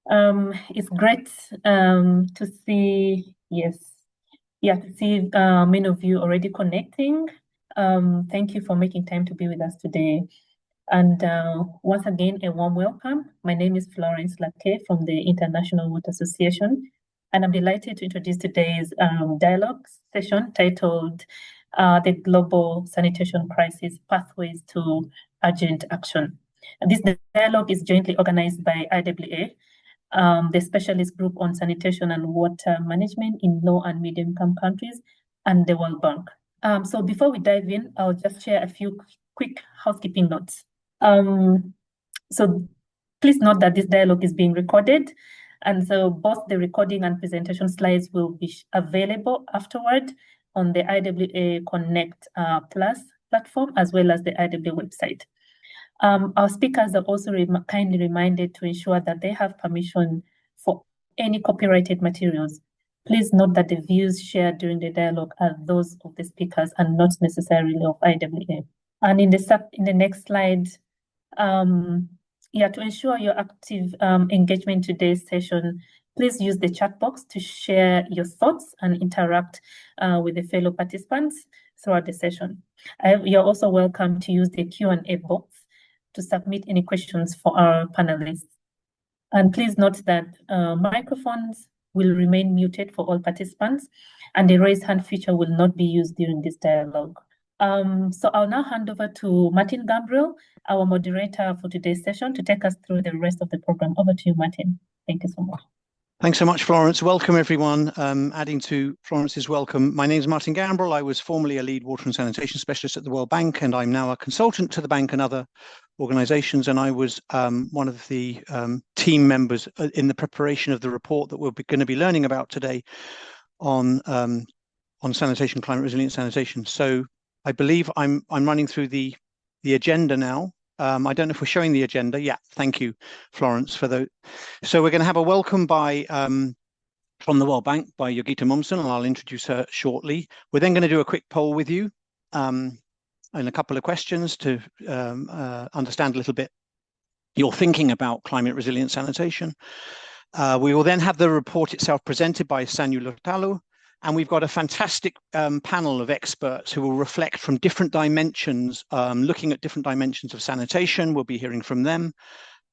It's great to see, to see many of you already connecting. Thank you for making time to be with us today. And once again, a warm welcome. My name is Florence Latte from the International Water Association, and I'm delighted to introduce today's dialogue session titled The Global Sanitation Crisis Pathways to Urgent Action. And this dialogue is jointly organized by IWA, the specialist group on sanitation and water management in low and medium income countries, and the World Bank. So before we dive in, I'll just share a few quick housekeeping notes. So please note that this dialogue is being recorded, and so both the recording and presentation slides will be available afterward on the IWA Connect Plus platform, as well as the IWA website. Our speakers are also kindly reminded to ensure that they have permission for any copyrighted materials. Please note that the views shared during the dialogue are those of the speakers and not necessarily of IWA. And in the next slide, to ensure your active engagement in today's session, please use the chat box to share your thoughts and interact with the fellow participants throughout the session. You're also welcome to use the Q&A box to submit any questions for our panelists. And please note that microphones will remain muted for all participants, and the raise hand feature will not be used during this dialogue. So I'll now hand over to Martin Gabriel, our moderator for today's session, to take us through the rest of the program. Over to you, Martin. Thank you so much. Thanks so much, Florence. Welcome, everyone. Adding to Florence's welcome, my name is Martin Gambrel. I was formerly a lead water and sanitation specialist at the World Bank, and I'm now a consultant to the bank and other organizations. And I was one of the team members in the preparation of the report that we're going to be learning about today on sanitation, climate resilient sanitation. So I believe I'm running through the agenda now. I don't know if we're showing the agenda. Yeah, thank you, Florence, for the. So we're going to have a welcome by from the World Bank by Yogita Mumson, and I'll introduce her shortly. We're then going to do a quick poll with you and a couple of questions to understand a little bit your thinking about climate resilient sanitation. We will then have the report itself presented by Sanyu Lutalu. And we've got a fantastic panel of experts who will reflect from different dimensions, looking at different dimensions of sanitation. We'll be hearing from them.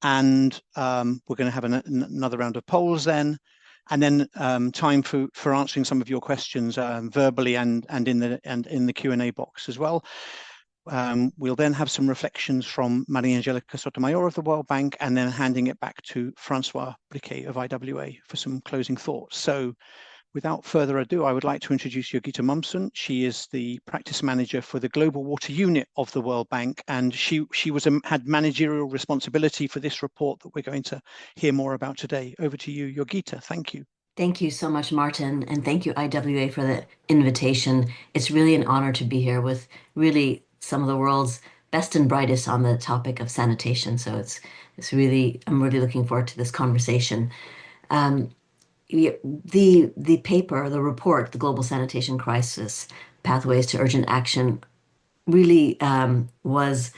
And we're going to have another round of polls then. And then time for answering some of your questions verbally and in the Q&A box as well. We'll then have some reflections from Maria Angelica Sotomayor of the World Bank, and then handing it back to Francois Briquet of IWA for some closing thoughts. So, without further ado, I would like to introduce Yogita Mumson. She is the practice manager for the Global Water Unit of the World Bank, and she had managerial responsibility for this report that we're going to hear more about today. Over to you, Yogita. Thank you. Thank you so much, Martin, and thank you, IWA, for the invitation. It's really an honor to be here with really some of the world's best and brightest on the topic of sanitation. So I'm really looking forward to this conversation. The paper, the report, the Global Sanitation Crisis, Pathways to Urgent Action, really was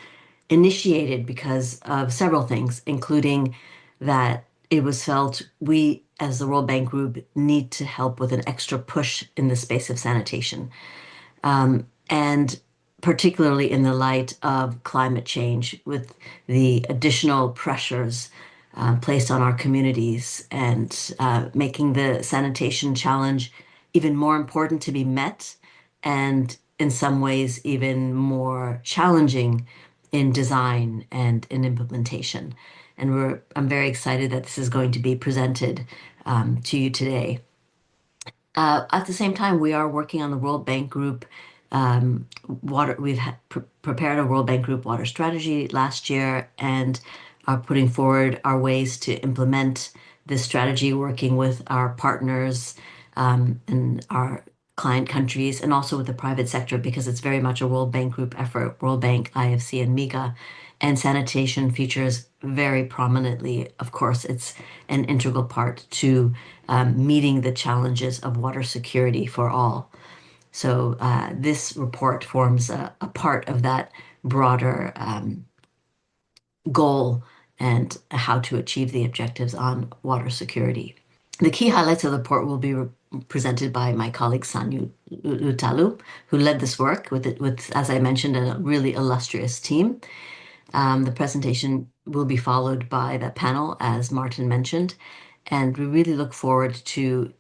initiated because of several things, including that it was felt we, as the World Bank Group, need to help with an extra push in the space of sanitation. And particularly in the light of climate change, with the additional pressures placed on our communities and making the sanitation challenge even more important to be met, and in some ways even more challenging in design and in implementation. And I'm very excited that this is going to be presented to you today. At the same time, we are working on the World Bank Group We've prepared a World Bank Group water strategy last year and are putting forward our ways to implement this strategy, working with our partners and our client countries, and also with the private sector, because it's very much a World Bank Group effort, World Bank, IFC, and MIGA. And sanitation features very prominently. Of course, it's an integral part to meeting the challenges of water security for all. So this report forms a part of that broader goal and how to achieve the objectives on water security. The key highlights of the report will be presented by my colleague Sanyu Lutalu, who led this work with, as I mentioned, a really illustrious team. The presentation will be followed by the panel, as Martin mentioned, and we really look forward to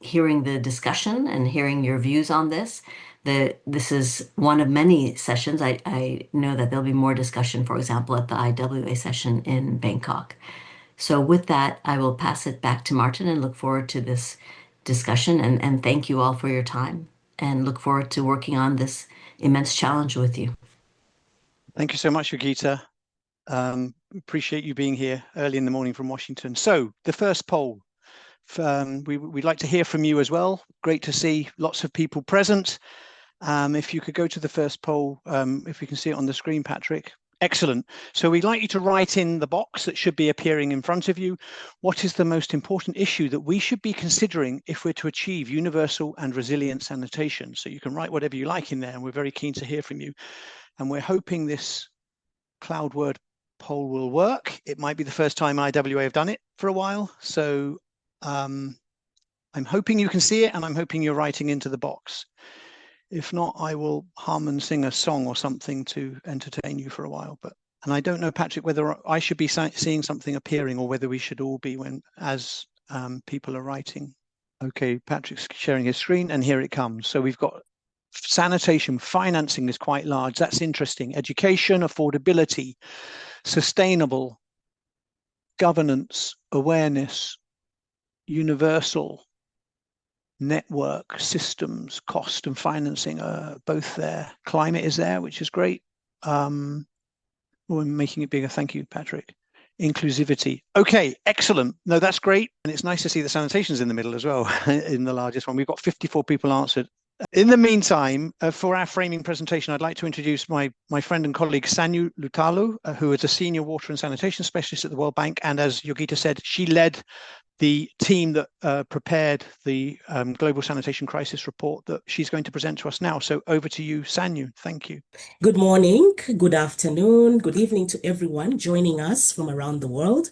hearing the discussion and hearing your views on this. This is one of many sessions. I know that there'll be more discussion, for example, at the IWA session in Bangkok. So with that, I will pass it back to Martin and look forward to this discussion, and thank you all for your time and look forward to working on this immense challenge with you. Thank you so much, Yogita. Appreciate you being here early in the morning from Washington. So the first poll, we'd like to hear from you as well. Great to see lots of people present. If you could go to the first poll, if we can see it on the screen, Patrick. Excellent. So we'd like you to write in the box that should be appearing in front of you. What is the most important issue that we should be considering if we're to achieve universal and resilient sanitation? So you can write whatever you like in there, and we're very keen to hear from you. And we're hoping this cloud word poll will work. It might be the first time IWA have done it for a while. So I'm hoping you can see it, and I'm hoping you're writing into the box. If not, I will hum and sing a song or something to entertain you for a while. And I don't know, Patrick, whether I should be seeing something appearing or whether we should all be as people are writing. Okay, Patrick's sharing his screen, and here it comes. So we've got sanitation financing is quite large. That's interesting. Education, affordability, sustainable, governance, awareness, universal, network, systems, cost and financing are both there. Climate is there, which is great. We're making it bigger. Thank you, Patrick. Inclusivity. Okay, excellent. No, that's great. And it's nice to see the sanitation's in the middle as well, in the largest one. We've got 54 people answered. In the meantime, for our framing presentation, I'd like to introduce my friend and colleague, Sanyu Lutalu, who is a senior water and sanitation specialist at the World Bank. And as Yogita said, she led the team that prepared the Global Sanitation Crisis report that she's going to present to us now. So over to you, Sanyu. Thank you. Good morning, good afternoon, good evening to everyone joining us from around the world.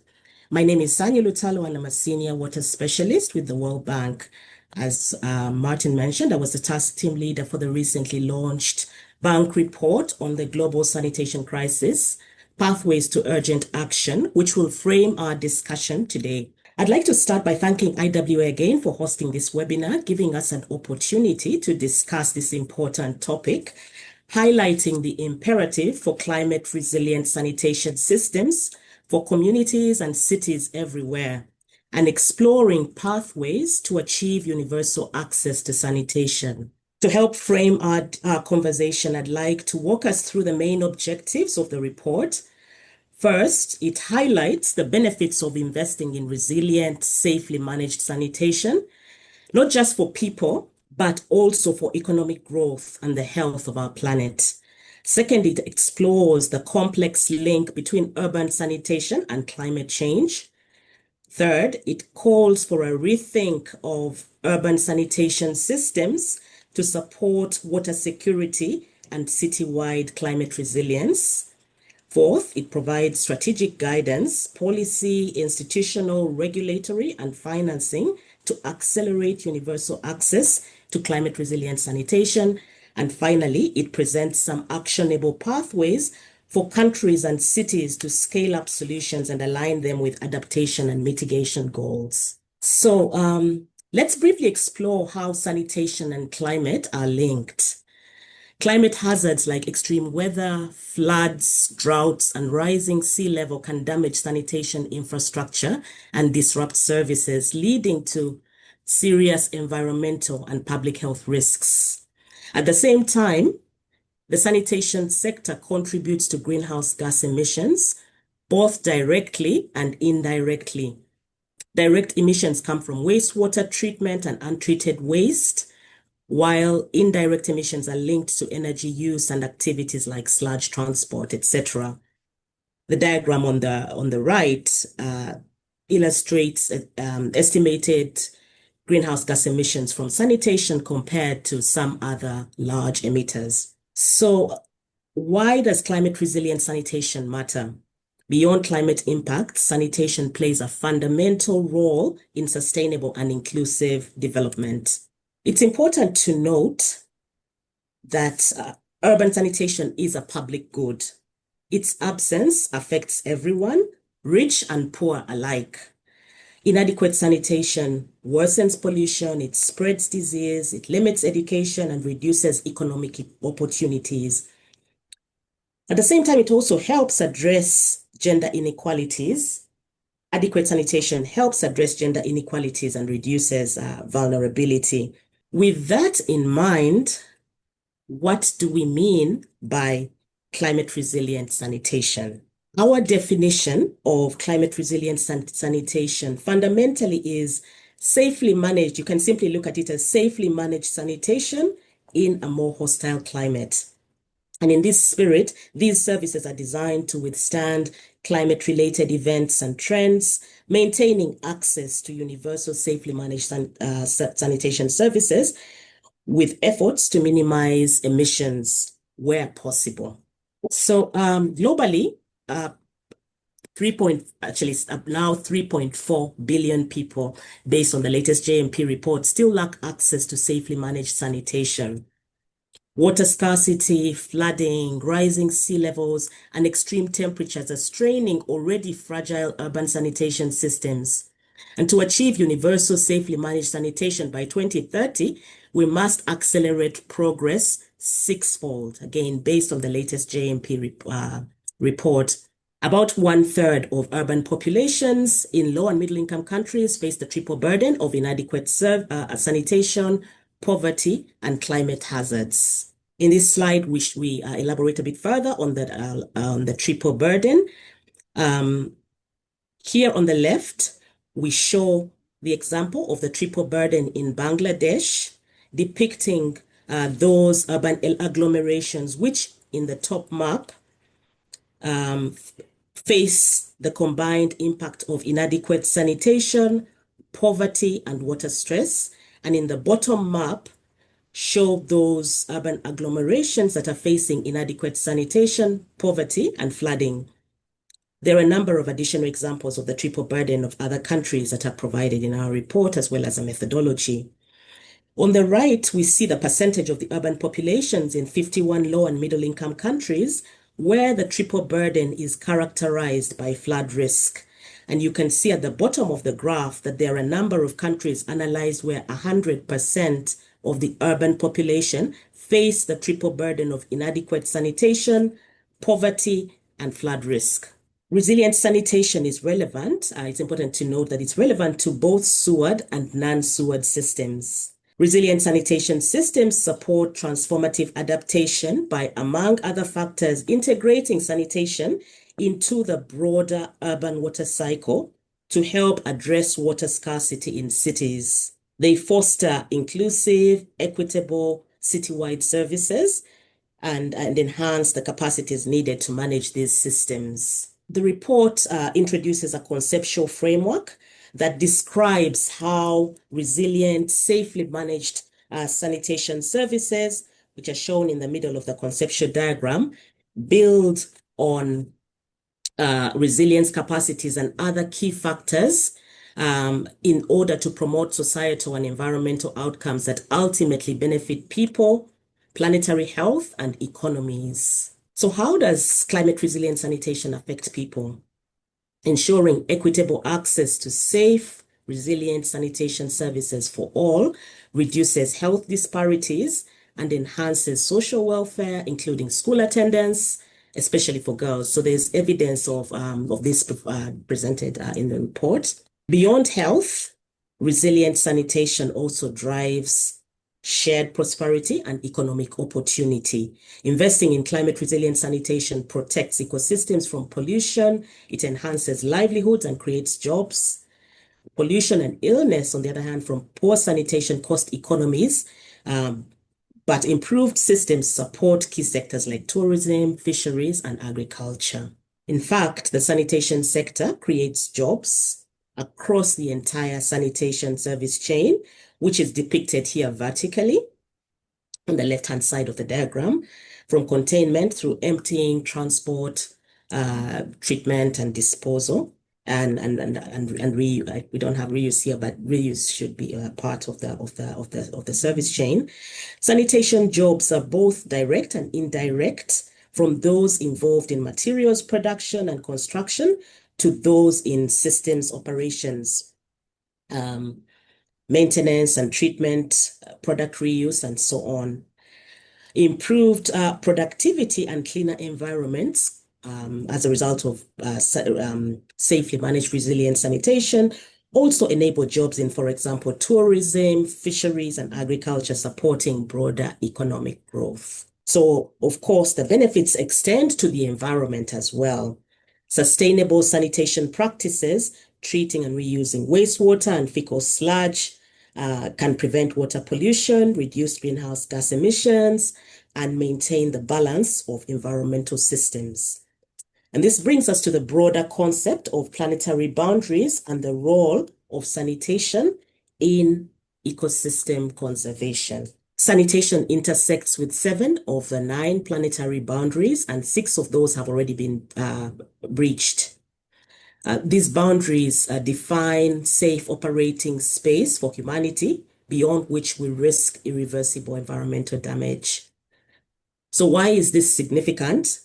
My name is Sanyu Lutalu, and I'm a senior water specialist with the World Bank. As Martin mentioned, I was the task team leader for the recently launched bank report on the Global Sanitation Crisis, Pathways to Urgent Action, which will frame our discussion today. I'd like to start by thanking IWA again for hosting this webinar, giving us an opportunity to discuss this important topic, highlighting the imperative for climate resilient sanitation systems for communities and cities everywhere, and exploring pathways to achieve universal access to sanitation. To help frame our conversation, I'd like to walk us through the main objectives of the report. First, it highlights the benefits of investing in resilient, safely managed sanitation, not just for people, but also for economic growth and the health of our planet. Second, it explores the complex link between urban sanitation and climate change. Third, it calls for a rethink of urban sanitation systems to support water security and citywide climate resilience. Fourth, it provides strategic guidance, policy, institutional, regulatory, and financing to accelerate universal access to climate resilient sanitation. And finally, it presents some actionable pathways for countries and cities to scale up solutions and align them with adaptation and mitigation goals. So let's briefly explore how sanitation and climate are linked. Climate hazards like extreme weather, floods, droughts, and rising sea level can damage sanitation infrastructure and disrupt services, leading to serious environmental and public health risks. At the same time, the sanitation sector contributes to greenhouse gas emissions, both directly and indirectly. Direct emissions come from wastewater treatment and untreated waste, while indirect emissions are linked to energy use and activities like sludge transport, etc. The diagram on the right illustrates estimated greenhouse gas emissions from sanitation compared to some other large emitters. So why does climate resilient sanitation matter? Beyond climate impact, sanitation plays a fundamental role in sustainable and inclusive development. It's important to note that urban sanitation is a public good. Its absence affects everyone, rich and poor alike. Inadequate sanitation worsens pollution, it spreads disease, it limits education and reduces economic opportunities. At the same time, it also helps address gender inequalities. Adequate sanitation helps address gender inequalities and reduces vulnerability. With that in mind, what do we mean by climate resilient sanitation? Our definition of climate resilient sanitation fundamentally is safely managed. You can simply look at it as safely managed sanitation in a more hostile climate. And in this spirit, these services are designed to withstand climate-related events and trends, maintaining access to universal safely managed sanitation services with efforts to minimize emissions where possible. So globally, now 3.4 billion people, based on the latest JMP report, still lack access to safely managed sanitation. Water scarcity, flooding, rising sea levels, and extreme temperatures are straining already fragile urban sanitation systems. And to achieve universal safely managed sanitation by 2030, we must accelerate progress sixfold, again, based on the latest JMP report. About 1/3 of urban populations in low and middle income countries face the triple burden of inadequate sanitation, poverty, and climate hazards. In this slide, we elaborate a bit further on the triple burden. Here on the left, we show the example of the triple burden in Bangladesh, depicting those urban agglomerations, which in the top map face the combined impact of inadequate sanitation, poverty, and water stress. And in the bottom map, show those urban agglomerations that are facing inadequate sanitation, poverty, and flooding. There are a number of additional examples of the triple burden of other countries that are provided in our report, as well as a methodology. On the right, we see the percentage of the urban populations in 51 low and middle income countries where the triple burden is characterized by flood risk. And you can see at the bottom of the graph that there are a number of countries analyzed where 100% of the urban population face the triple burden of inadequate sanitation, poverty, and flood risk. Resilient sanitation is relevant. It's important to note that it's relevant to both sewered and non-sewered systems. Resilient sanitation systems support transformative adaptation by, among other factors, integrating sanitation into the broader urban water cycle to help address water scarcity in cities. They foster inclusive, equitable, citywide services and enhance the capacities needed to manage these systems. The report introduces a conceptual framework that describes how resilient, safely managed sanitation services, which are shown in the middle of the conceptual diagram, build on resilience capacities and other key factors in order to promote societal and environmental outcomes that ultimately benefit people, planetary health, and economies. So how does climate resilient sanitation affect people? Ensuring equitable access to safe, resilient sanitation services for all reduces health disparities and enhances social welfare, including school attendance, especially for girls. So there's evidence of this presented in the report. Beyond health, resilient sanitation also drives shared prosperity and economic opportunity. Investing in climate resilient sanitation protects ecosystems from pollution. It enhances livelihoods and creates jobs. Pollution and illness, on the other hand, from poor sanitation cost economies, but improved systems support key sectors like tourism, fisheries, and agriculture. In fact, the sanitation sector creates jobs across the entire sanitation service chain, which is depicted here vertically on the left-hand side of the diagram, from containment through emptying, transport, treatment and disposal. And we don't have reuse here, but reuse should be a part of the service chain. Sanitation jobs are both direct and indirect, from those involved in materials production and construction to those in systems operations, maintenance and treatment, product reuse, and so on. Improved productivity and cleaner environments as a result of safely managed resilient sanitation also enable jobs in, for example, tourism, fisheries, and agriculture, supporting broader economic growth. So, of course, the benefits extend to the environment as well. Sustainable sanitation practices, treating and reusing wastewater and fecal sludge, can prevent water pollution, reduce greenhouse gas emissions, and maintain the balance of environmental systems. And this brings us to the broader concept of planetary boundaries and the role of sanitation in ecosystem conservation. Sanitation intersects with 7 of the 9 planetary boundaries, and 6 of those have already been breached. These boundaries define safe operating space for humanity, beyond which we risk irreversible environmental damage. So why is this significant?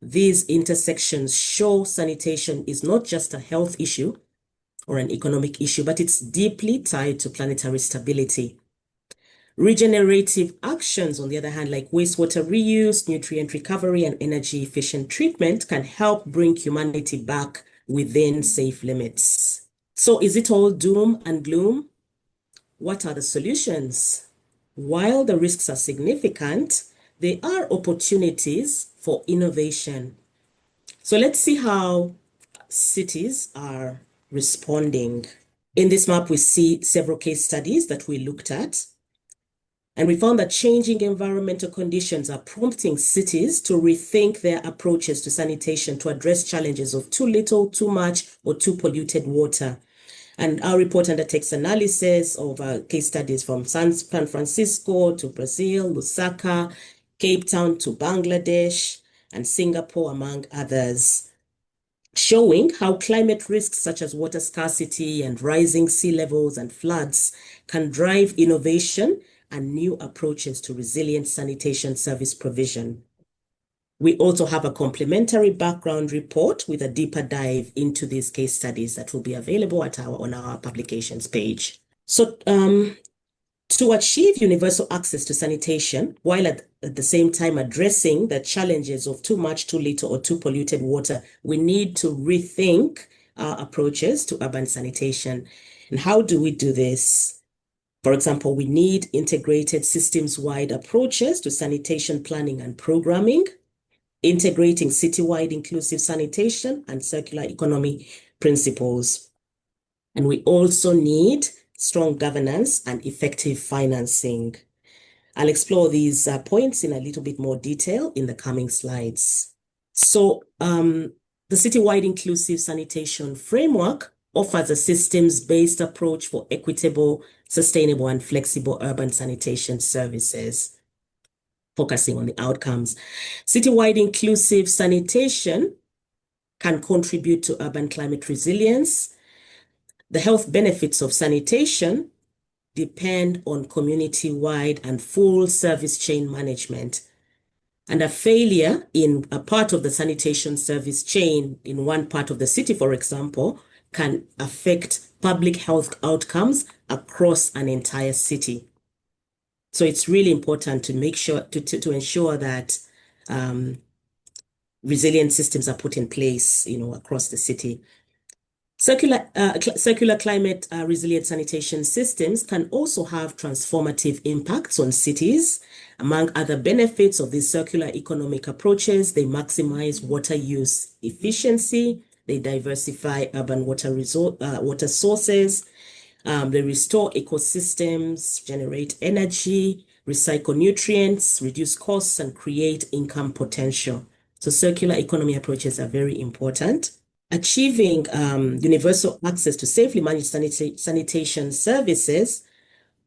These intersections show sanitation is not just a health issue or an economic issue, but it's deeply tied to planetary stability. Regenerative actions, on the other hand, like wastewater reuse, nutrient recovery, and energy efficient treatment, can help bring humanity back within safe limits. So is it all doom and gloom? What are the solutions? While the risks are significant, there are opportunities for innovation. So let's see how cities are responding. In this map, we see several case studies that we looked at. And we found that changing environmental conditions are prompting cities to rethink their approaches to sanitation to address challenges of too little, too much, or too polluted water. And our report undertakes analysis of case studies from San Francisco to Brazil, Lusaka, Cape Town to Bangladesh, and Singapore, among others, showing how climate risks such as water scarcity and rising sea levels and floods can drive innovation and new approaches to resilient sanitation service provision. We also have a complementary background report with a deeper dive into these case studies that will be available on our publications page. So to achieve universal access to sanitation, while at the same time addressing the challenges of too much, too little, or too polluted water, we need to rethink our approaches to urban sanitation. And how do we do this? For example, we need integrated systems-wide approaches to sanitation planning and programming, integrating citywide inclusive sanitation and circular economy principles. And we also need strong governance and effective financing. I'll explore these points in a little bit more detail in the coming slides. So the citywide inclusive sanitation framework offers a systems-based approach for equitable, sustainable, and flexible urban sanitation services, focusing on the outcomes. Citywide inclusive sanitation can contribute to urban climate resilience. The health benefits of sanitation depend on community-wide and full service chain management. And a failure in a part of the sanitation service chain in one part of the city, for example, can affect public health outcomes across an entire city. So it's really important to make sure to ensure that resilient systems are put in place, across the city. Circular climate resilient sanitation systems can also have transformative impacts on cities. Among other benefits of these circular economic approaches, they maximize water use efficiency, they diversify urban water sources, they restore ecosystems, generate energy, recycle nutrients, reduce costs, and create income potential. So circular economy approaches are very important. Achieving universal access to safely managed sanitation services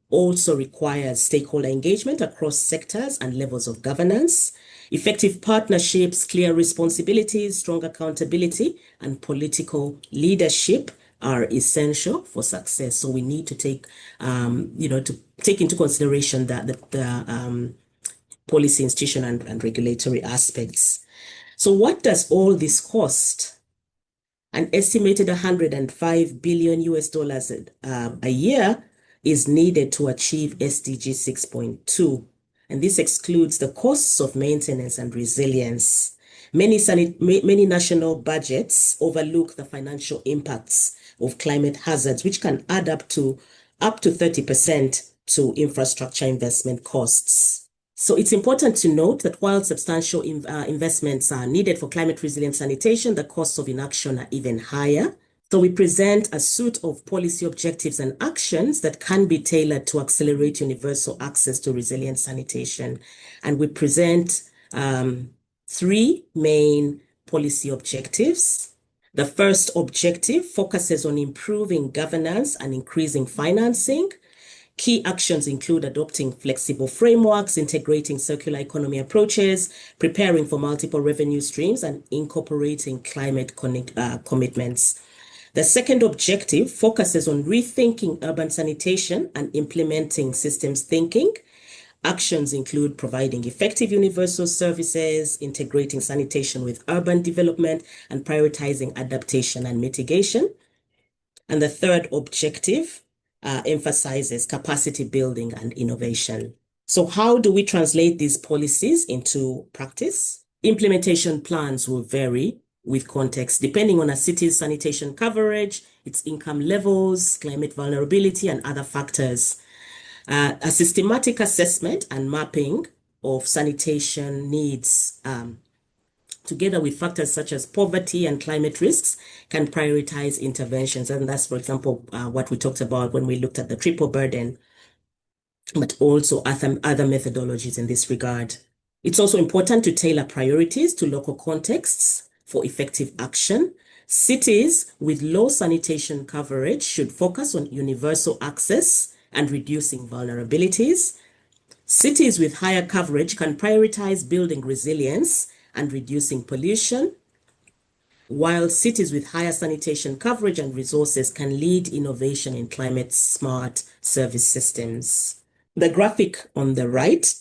also requires stakeholder engagement across sectors and levels of governance. Effective partnerships, clear responsibilities, strong accountability, and political leadership are essential for success. So we need to take, to take into consideration that the policy, institutional, and regulatory aspects. So what does all this cost? An estimated $105 billion a year is needed to achieve SDG 6.2. And this excludes the costs of maintenance and resilience. Many national budgets overlook the financial impacts of climate hazards, which can add up to 30% to infrastructure investment costs. So it's important to note that while substantial investments are needed for climate resilient sanitation, the costs of inaction are even higher. So we present a suite of policy objectives and actions that can be tailored to accelerate universal access to resilient sanitation. And we present 3 main policy objectives. The first objective focuses on improving governance and increasing financing. Key actions include adopting flexible frameworks, integrating circular economy approaches, preparing for multiple revenue streams, and incorporating climate commitments. The second objective focuses on rethinking urban sanitation and implementing systems thinking. Actions include providing effective universal services, integrating sanitation with urban development, and prioritizing adaptation and mitigation. And the third objective emphasizes capacity building and innovation. So how do we translate these policies into practice? Implementation plans will vary with context, depending on a city's sanitation coverage, its income levels, climate vulnerability, and other factors. A systematic assessment and mapping of sanitation needs together with factors such as poverty and climate risks, can prioritize interventions. And that's, for example, what we talked about when we looked at the triple burden, but also other methodologies in this regard. It's also important to tailor priorities to local contexts for effective action. Cities with low sanitation coverage should focus on universal access and reducing vulnerabilities. Cities with higher coverage can prioritize building resilience and reducing pollution, while cities with higher sanitation coverage and resources can lead innovation in climate-smart service systems. The graphic on the right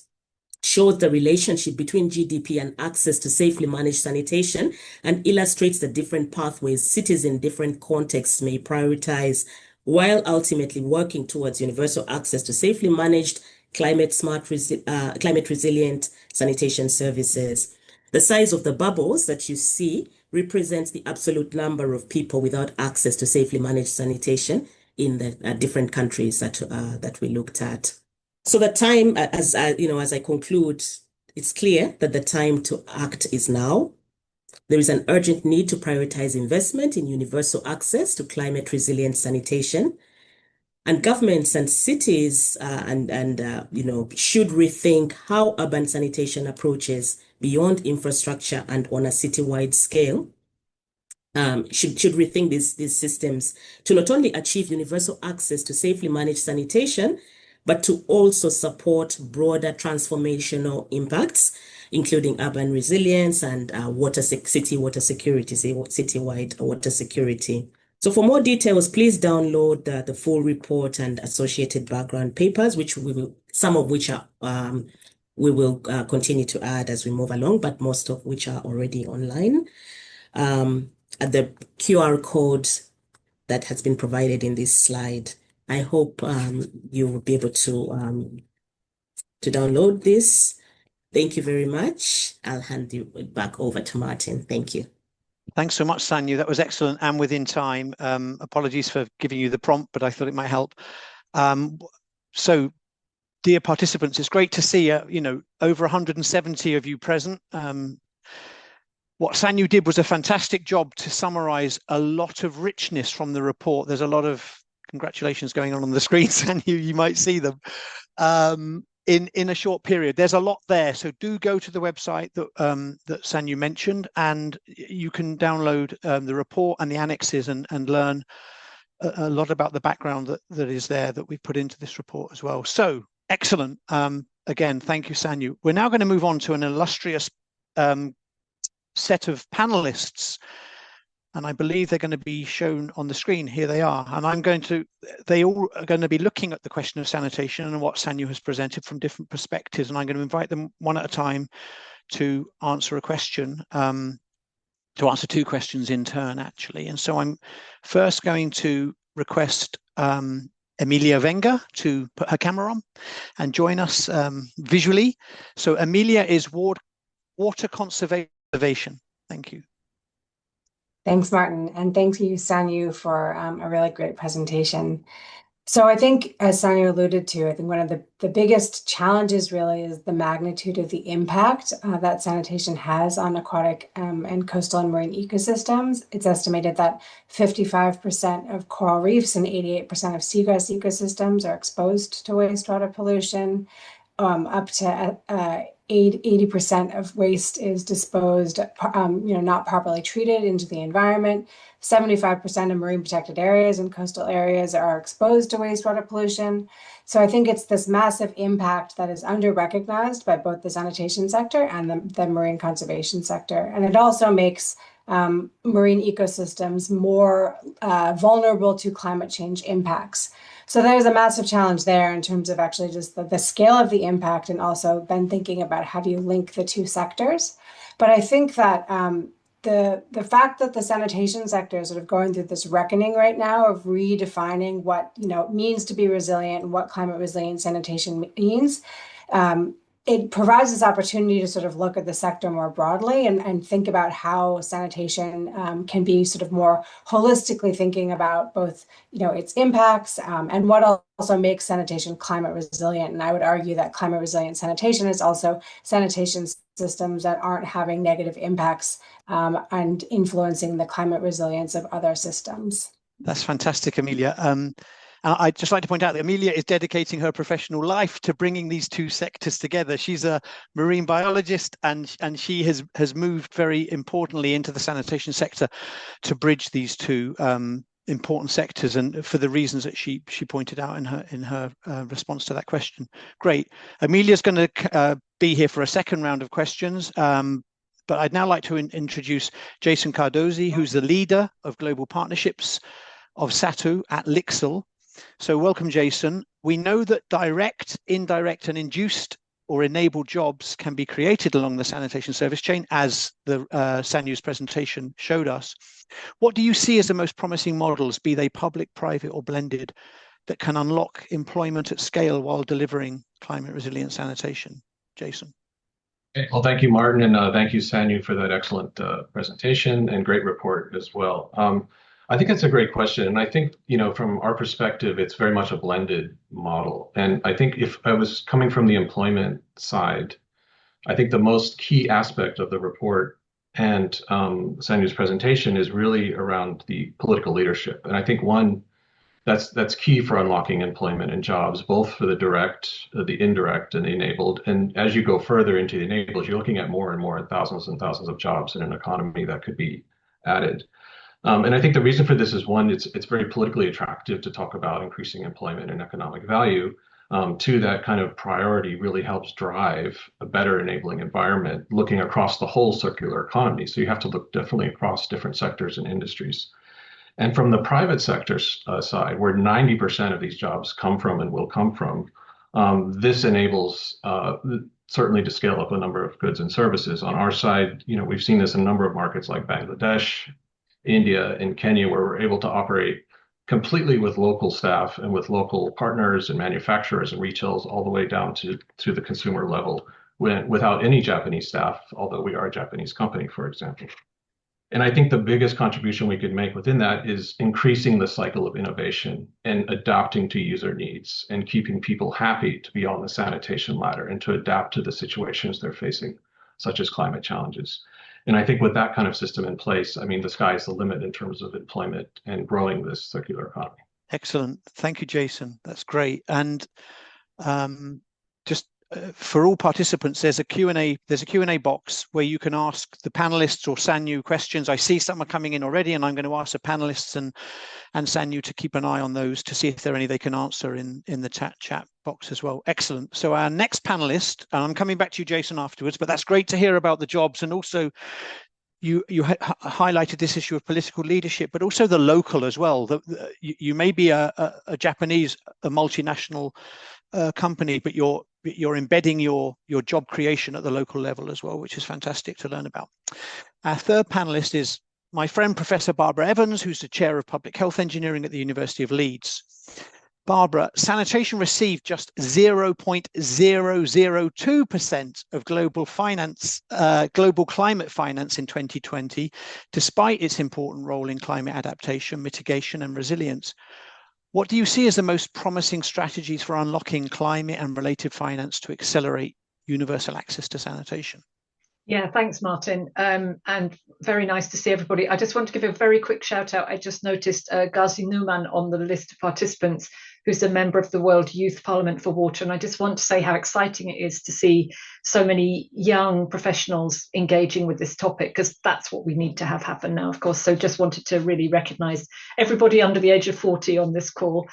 shows the relationship between GDP and access to safely managed sanitation and illustrates the different pathways cities in different contexts may prioritize while ultimately working towards universal access to safely managed climate resilient sanitation services. The size of the bubbles that you see represents the absolute number of people without access to safely managed sanitation in the different countries that we looked at. So the time, as I conclude, it's clear that the time to act is now. There is an urgent need to prioritize investment in universal access to climate resilient sanitation. And governments and cities should rethink how urban sanitation approaches beyond infrastructure and on a citywide scale. Should rethink these systems to not only achieve universal access to safely managed sanitation, but to also support broader transformational impacts, including urban resilience and citywide water security. So for more details, please download the full report and associated background papers, some of which are we will continue to add as we move along, but most of which are already online. At the QR code that has been provided in this slide. I hope you will be able to download this. Thank you very much. I'll hand you back over to Martin. Thank you. Thanks so much, Sanya. That was excellent and within time. Apologies for giving you the prompt, but I thought it might help. So, dear participants, it's great to see over 170 of you present. What Sanya did was a fantastic job to summarize a lot of richness from the report. There's a lot of congratulations going on the screen, Sanya. You might see them in a short period. There's a lot there, so do go to the website that Sanya mentioned, and you can download the report and the annexes and learn a lot about the background that is there that we put into this report as well. So excellent. again, thank you, Sanyu. We're now going to move on to an illustrious set of panelists, and I believe they're going to be shown on the screen. Here they are. And they all are going to be looking at the question of sanitation and what Sanyu has presented from different perspectives. And I'm going to invite them one at a time to answer a question, to answer two questions in turn, actually. And so I'm first going to request Emilia Wenger to put her camera on and join us visually. So Emilia is water conservation. Thank you. Thanks, Martin, and thank you, Sanyu, for a really great presentation. So I think, as Sanyu alluded to, I think one of the biggest challenges really is the magnitude of the impact that sanitation has on aquatic and coastal and marine ecosystems. It's estimated that 55% of coral reefs and 88% of seagrass ecosystems are exposed to wastewater pollution. Up to 80% of waste is disposed, not properly treated into the environment. 75% of marine protected areas and coastal areas are exposed to wastewater pollution. So I think it's this massive impact that is under-recognized by both the sanitation sector and the marine conservation sector. And it also makes marine ecosystems more vulnerable to climate change impacts. So there's a massive challenge there in terms of actually just the scale of the impact, and also then thinking about how do you link the two sectors. But I think that the fact that the sanitation sector is sort of going through this reckoning right now of redefining what it means to be resilient and what climate resilient sanitation means, it provides this opportunity to sort of look at the sector more broadly and think about how sanitation can be sort of more holistically thinking about both, its impacts and what also makes sanitation climate resilient. And I would argue that climate resilient sanitation is also sanitation systems that aren't having negative impacts and influencing the climate resilience of other systems. That's fantastic, Emilia. And I'd just like to point out that Emilia is dedicating her professional life to bringing these two sectors together. She's a marine biologist, and she has moved very importantly into the sanitation sector to bridge these two important sectors, and for the reasons that she pointed out in her response to that question. Great. Emilia's going to be here for a second round of questions. But I'd now like to introduce Jason Cardozi, who's the leader of global partnerships of SATU at LICSL. So welcome, Jason. We know that direct, indirect, and induced or enabled jobs can be created along the sanitation service chain, as the Sanyu's presentation showed us. What do you see as the most promising models, be they public, private, or blended, that can unlock employment at scale while delivering climate resilient sanitation? Jason. Okay. Well, thank you, Martin, and thank you, Sanyu, for that excellent presentation and great report as well. I think that's a great question. And I think, from our perspective, it's very much a blended model. And I think if I was coming from the employment side, I think the most key aspect of the report and Sanyu's presentation is really around the political leadership. And I think that's key for unlocking employment and jobs, both for the direct, the indirect, and the enabled. And as you go further into the enabled, you're looking at more and more thousands and thousands of jobs in an economy that could be added. And I think the reason for this is, one, it's very politically attractive to talk about increasing employment and economic value. Two, that kind of priority really helps drive a better enabling environment, looking across the whole circular economy. So you have to look definitely across different sectors and industries. And from the private sector side, where 90% of these jobs come from and will come from, this enables certainly to scale up a number of goods and services. On our side, we've seen this in a number of markets like Bangladesh, India, and Kenya, where we're able to operate completely with local staff and with local partners and manufacturers and retailers all the way down to the consumer level without any Japanese staff, although we are a Japanese company, for example. And I think the biggest contribution we could make within that is increasing the cycle of innovation and adapting to user needs and keeping people happy to be on the sanitation ladder and to adapt to the situations they're facing, such as climate challenges. And I think with that kind of system in place, the sky is the limit in terms of employment and growing this circular economy. Excellent. Thank you, Jason. That's great. And just for all participants, there's a Q&A box where you can ask the panelists or Sanyu questions. I see some are coming in already, and I'm going to ask the panelists and Sanyu to keep an eye on those to see if there are any they can answer in the chat box as well. Excellent. So our next panelist, and I'm coming back to you, Jason, afterwards, but that's great to hear about the jobs, and also you highlighted this issue of political leadership, but also the local as well. You may be a Japanese, a multinational company, but you're embedding your job creation at the local level as well, which is fantastic to learn about. Our third panelist is my friend, Professor Barbara Evans, who's the chair of public health engineering at the University of Leeds. Barbara, sanitation received just 0.002% of global climate finance in 2020, despite its important role in climate adaptation, mitigation, and resilience. What do you see as the most promising strategies for unlocking climate and related finance to accelerate universal access to sanitation? Yeah, thanks, Martin. And very nice to see everybody. I just want to give a very quick shout out. I just noticed Ghazi Numan on the list of participants, who's a member of the World Youth Parliament for Water. And I just want to say how exciting it is to see so many young professionals engaging with this topic, because that's what we need to have happen now, of course. So just wanted to really recognise everybody under the age of 40 on this call.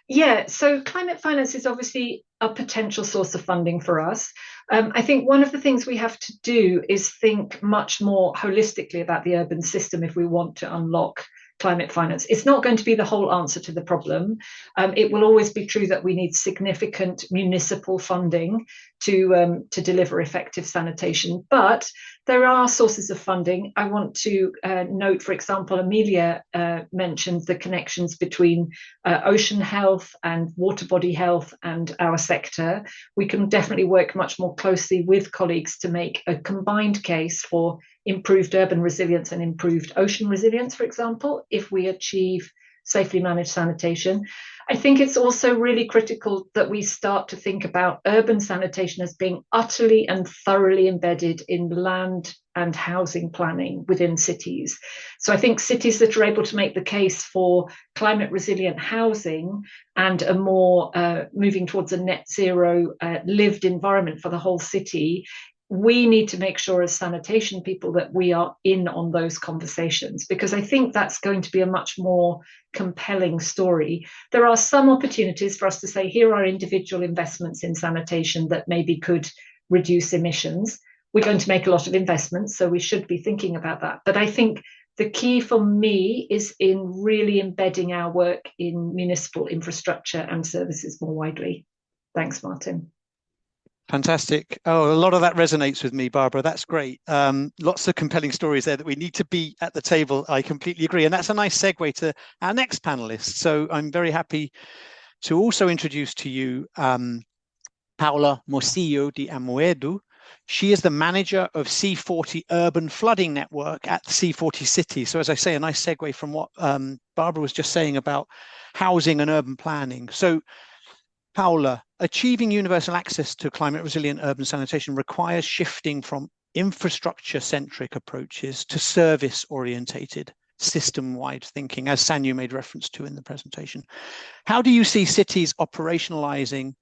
Yeah, so climate finance is obviously a potential source of funding for us. I think one of the things we have to do is think much more holistically about the urban system if we want to unlock climate finance. It's not going to be the whole answer to the problem. It will always be true that we need significant municipal funding to deliver effective sanitation, but there are sources of funding. I want to note, for example, Amelia mentioned the connections between ocean health and water body health and our sector. We can definitely work much more closely with colleagues to make a combined case for improved urban resilience and improved ocean resilience, for example, if we achieve safely managed sanitation. I think it's also really critical that we start to think about urban sanitation as being utterly and thoroughly embedded in land and housing planning within cities. So I think cities that are able to make the case for climate resilient housing and a more moving towards a net zero lived environment for the whole city, we need to make sure as sanitation people that we are in on those conversations, because I think that's going to be a much more compelling story. There are some opportunities for us to say, here are individual investments in sanitation that maybe could reduce emissions. We're going to make a lot of investments, so we should be thinking about that. But I think the key for me is in really embedding our work in municipal infrastructure and services more widely. Thanks, Martin. Fantastic. Oh, a lot of that resonates with me, Barbara. That's great. Lots of compelling stories there that we need to be at the table. I completely agree. And that's a nice segue to our next panelist. So I'm very happy to also introduce to you Paula Morcillo de Amoedo. She is the manager of C40 Urban Flooding Network at C40 Cities. So as I say, a nice segue from what Barbara was just saying about housing and urban planning. So Paula, achieving universal access to climate resilient urban sanitation requires shifting from infrastructure-centric approaches to service-orientated, system-wide thinking, as Sanyu made reference to in the presentation. How do you see cities operationalizing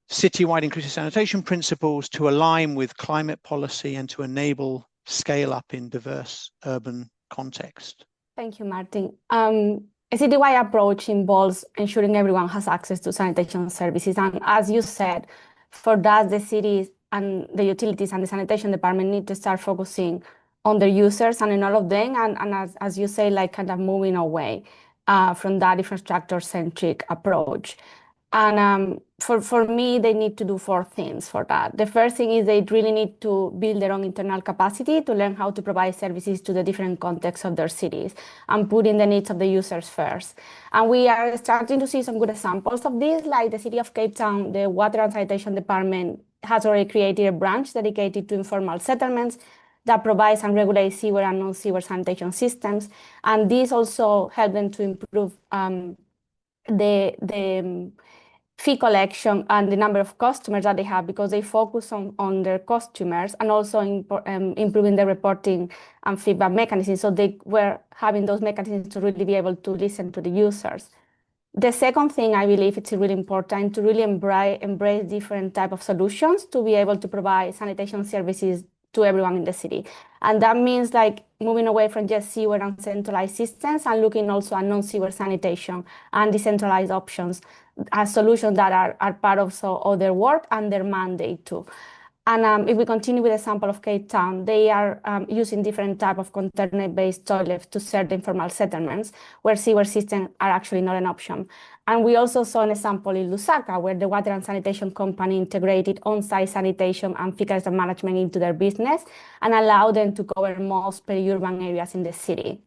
citywide inclusive sanitation principles to align with climate policy and to enable scale up in diverse urban context? Thank you, Martin. A citywide approach involves ensuring everyone has access to sanitation services. And as you said, for that, the cities and the utilities and the sanitation department need to start focusing on their users and in all of them. And as you say, like kind of moving away from that infrastructure-centric approach. And for me, they need to do 4 things for that. The first thing is they really need to build their own internal capacity to learn how to provide services to the different contexts of their cities and putting the needs of the users first. And we are starting to see some good examples of this, like the city of Cape Town, the Water and Sanitation Department has already created a branch dedicated to informal settlements that provides and regulates sewer and non-sewer sanitation systems. And this also helps them to improve the fee collection and the number of customers that they have, because they focus on their customers and also improving the reporting and feedback mechanisms. So they were having those mechanisms to really be able to listen to the users. The second thing I believe it's really important to really embrace different type of solutions to be able to provide sanitation services to everyone in the city. And that means like moving away from just sewer and centralized systems and looking also at non-sewer sanitation and decentralized options as solutions that are part of their work and their mandate too. And if we continue with the example of Cape Town, they are using different type of container-based toilets to serve the informal settlements where sewer systems are actually not an option. And we also saw an example in Lusaka where the water and sanitation company integrated on-site sanitation and fecal management into their business and allowed them to cover most peri-urban areas in the city.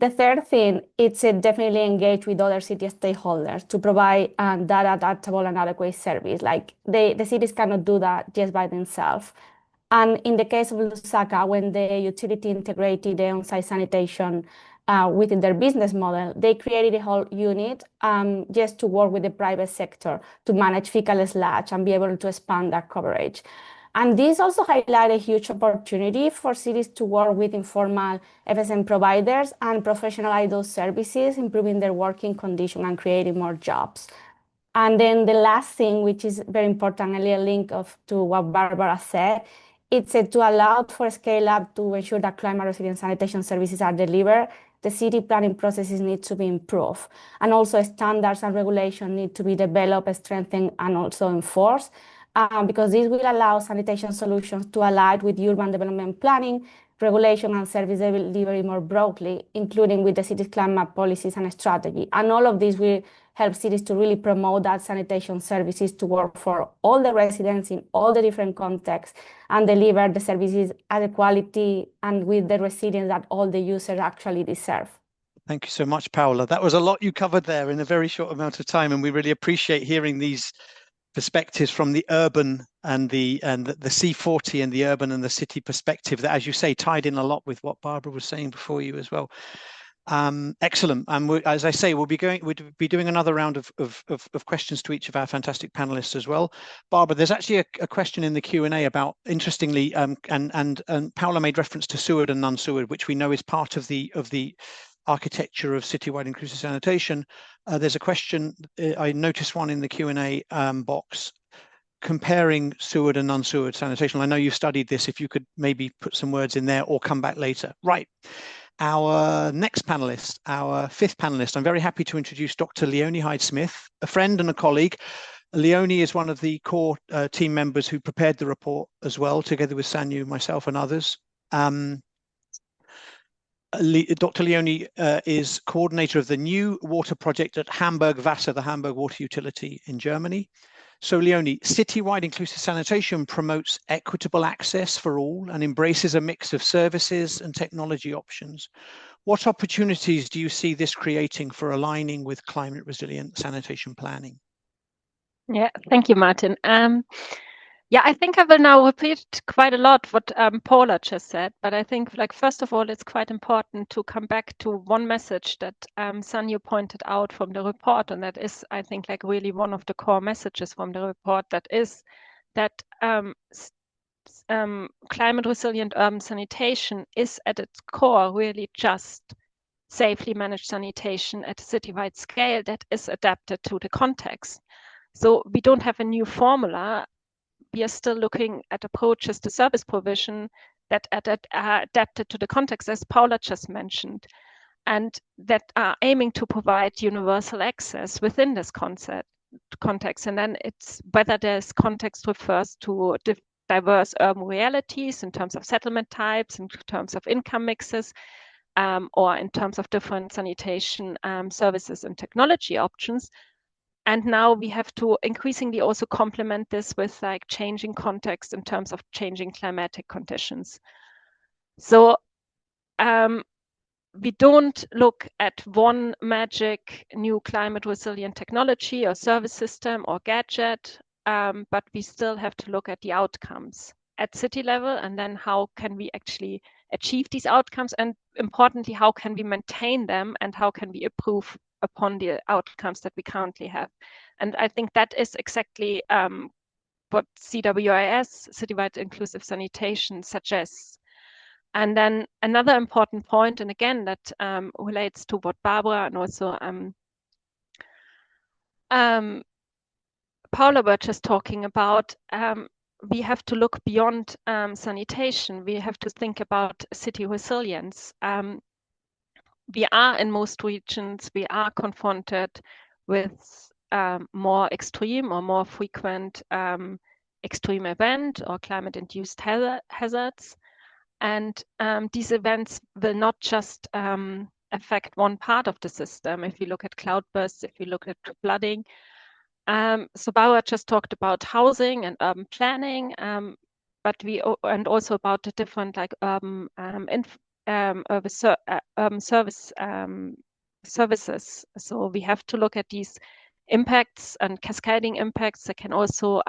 The third thing is definitely engage with other city stakeholders to provide that adaptable and adequate service. Like the cities cannot do that just by themselves. And in the case of Lusaka, when the utility integrated the on-site sanitation within their business model, they created a whole unit just to work with the private sector to manage fecal sludge and be able to expand that coverage. And this also highlighted a huge opportunity for cities to work with informal FSM providers and professionalize those services, improving their working conditions and creating more jobs. And then the last thing, which is very important, a little link to what Barbara said, it's to allow for scale up to ensure that climate resilient sanitation services are delivered. The city planning processes need to be improved. And also standards and regulations need to be developed, strengthened, and also enforced. Because this will allow sanitation solutions to align with urban development planning, regulation, and service delivery more broadly, including with the city's climate policies and strategy. And all of this will help cities to really promote that sanitation services to work for all the residents in all the different contexts and deliver the services at the quality and with the resilience that all the users actually deserve. Thank you so much, Paola. That was a lot you covered there in a very short amount of time, and we really appreciate hearing these perspectives from the urban and the C40 and the urban and the city perspective that, as you say, tied in a lot with what Barbara was saying before you as well. Excellent. And as I say, we'll be doing another round of questions to each of our fantastic panelists as well. Barbara, there's actually a question in the Q&A about, interestingly, and Paola made reference to sewered and non-sewered, which we know is part of the architecture of citywide inclusive sanitation. There's a question, I noticed one in the Q&A box, comparing sewered and non-sewered sanitation. I know you've studied this. If you could maybe put some words in there or come back later. Right. Our next panelist, our fifth panelist, I'm very happy to introduce Dr. Leonie Hyde-Smith, a friend and a colleague. Leonie is one of the core team members who prepared the report as well, together with Sanyu, myself, and others. Dr. Leonie is coordinator of the new water project at Hamburg Wasser, the Hamburg water utility in Germany. So Leonie, citywide inclusive sanitation promotes equitable access for all and embraces a mix of services and technology options. What opportunities do you see this creating for aligning with climate resilient sanitation planning? Yeah, thank you, Martin. Yeah, I think I will now repeat quite a lot what Paula just said, but I think, like, first of all, it's quite important to come back to one message that Sanyu pointed out from the report, and that is, I think, like really one of the core messages from the report, that is that climate resilient urban sanitation is at its core really just safely managed sanitation at a citywide scale that is adapted to the context. So we don't have a new formula. We are still looking at approaches to service provision that are adapted to the context, as Paula just mentioned, and that are aiming to provide universal access within this context. And then it's whether this context refers to diverse urban realities in terms of settlement types, in terms of income mixes, or in terms of different sanitation services and technology options. And now we have to increasingly also complement this with like changing context in terms of changing climatic conditions. So we don't look at one magic new climate resilient technology or service system or gadget, but we still have to look at the outcomes at city level, and then how can we actually achieve these outcomes, and importantly, how can we maintain them, and how can we improve upon the outcomes that we currently have. And I think that is exactly what CWIS, Citywide Inclusive Sanitation, suggests. And then another important point, and again, that relates to what Barbara and also Paula were just talking about, we have to look beyond sanitation. We have to think about city resilience. We are in most regions, we are confronted with more extreme or more frequent extreme event or climate-induced hazards. And these events will not just affect one part of the system. If you look at cloudbursts, if you look at flooding. So Bauer just talked about housing and urban planning, but and also about the different like urban services. So we have to look at these impacts and cascading impacts that can also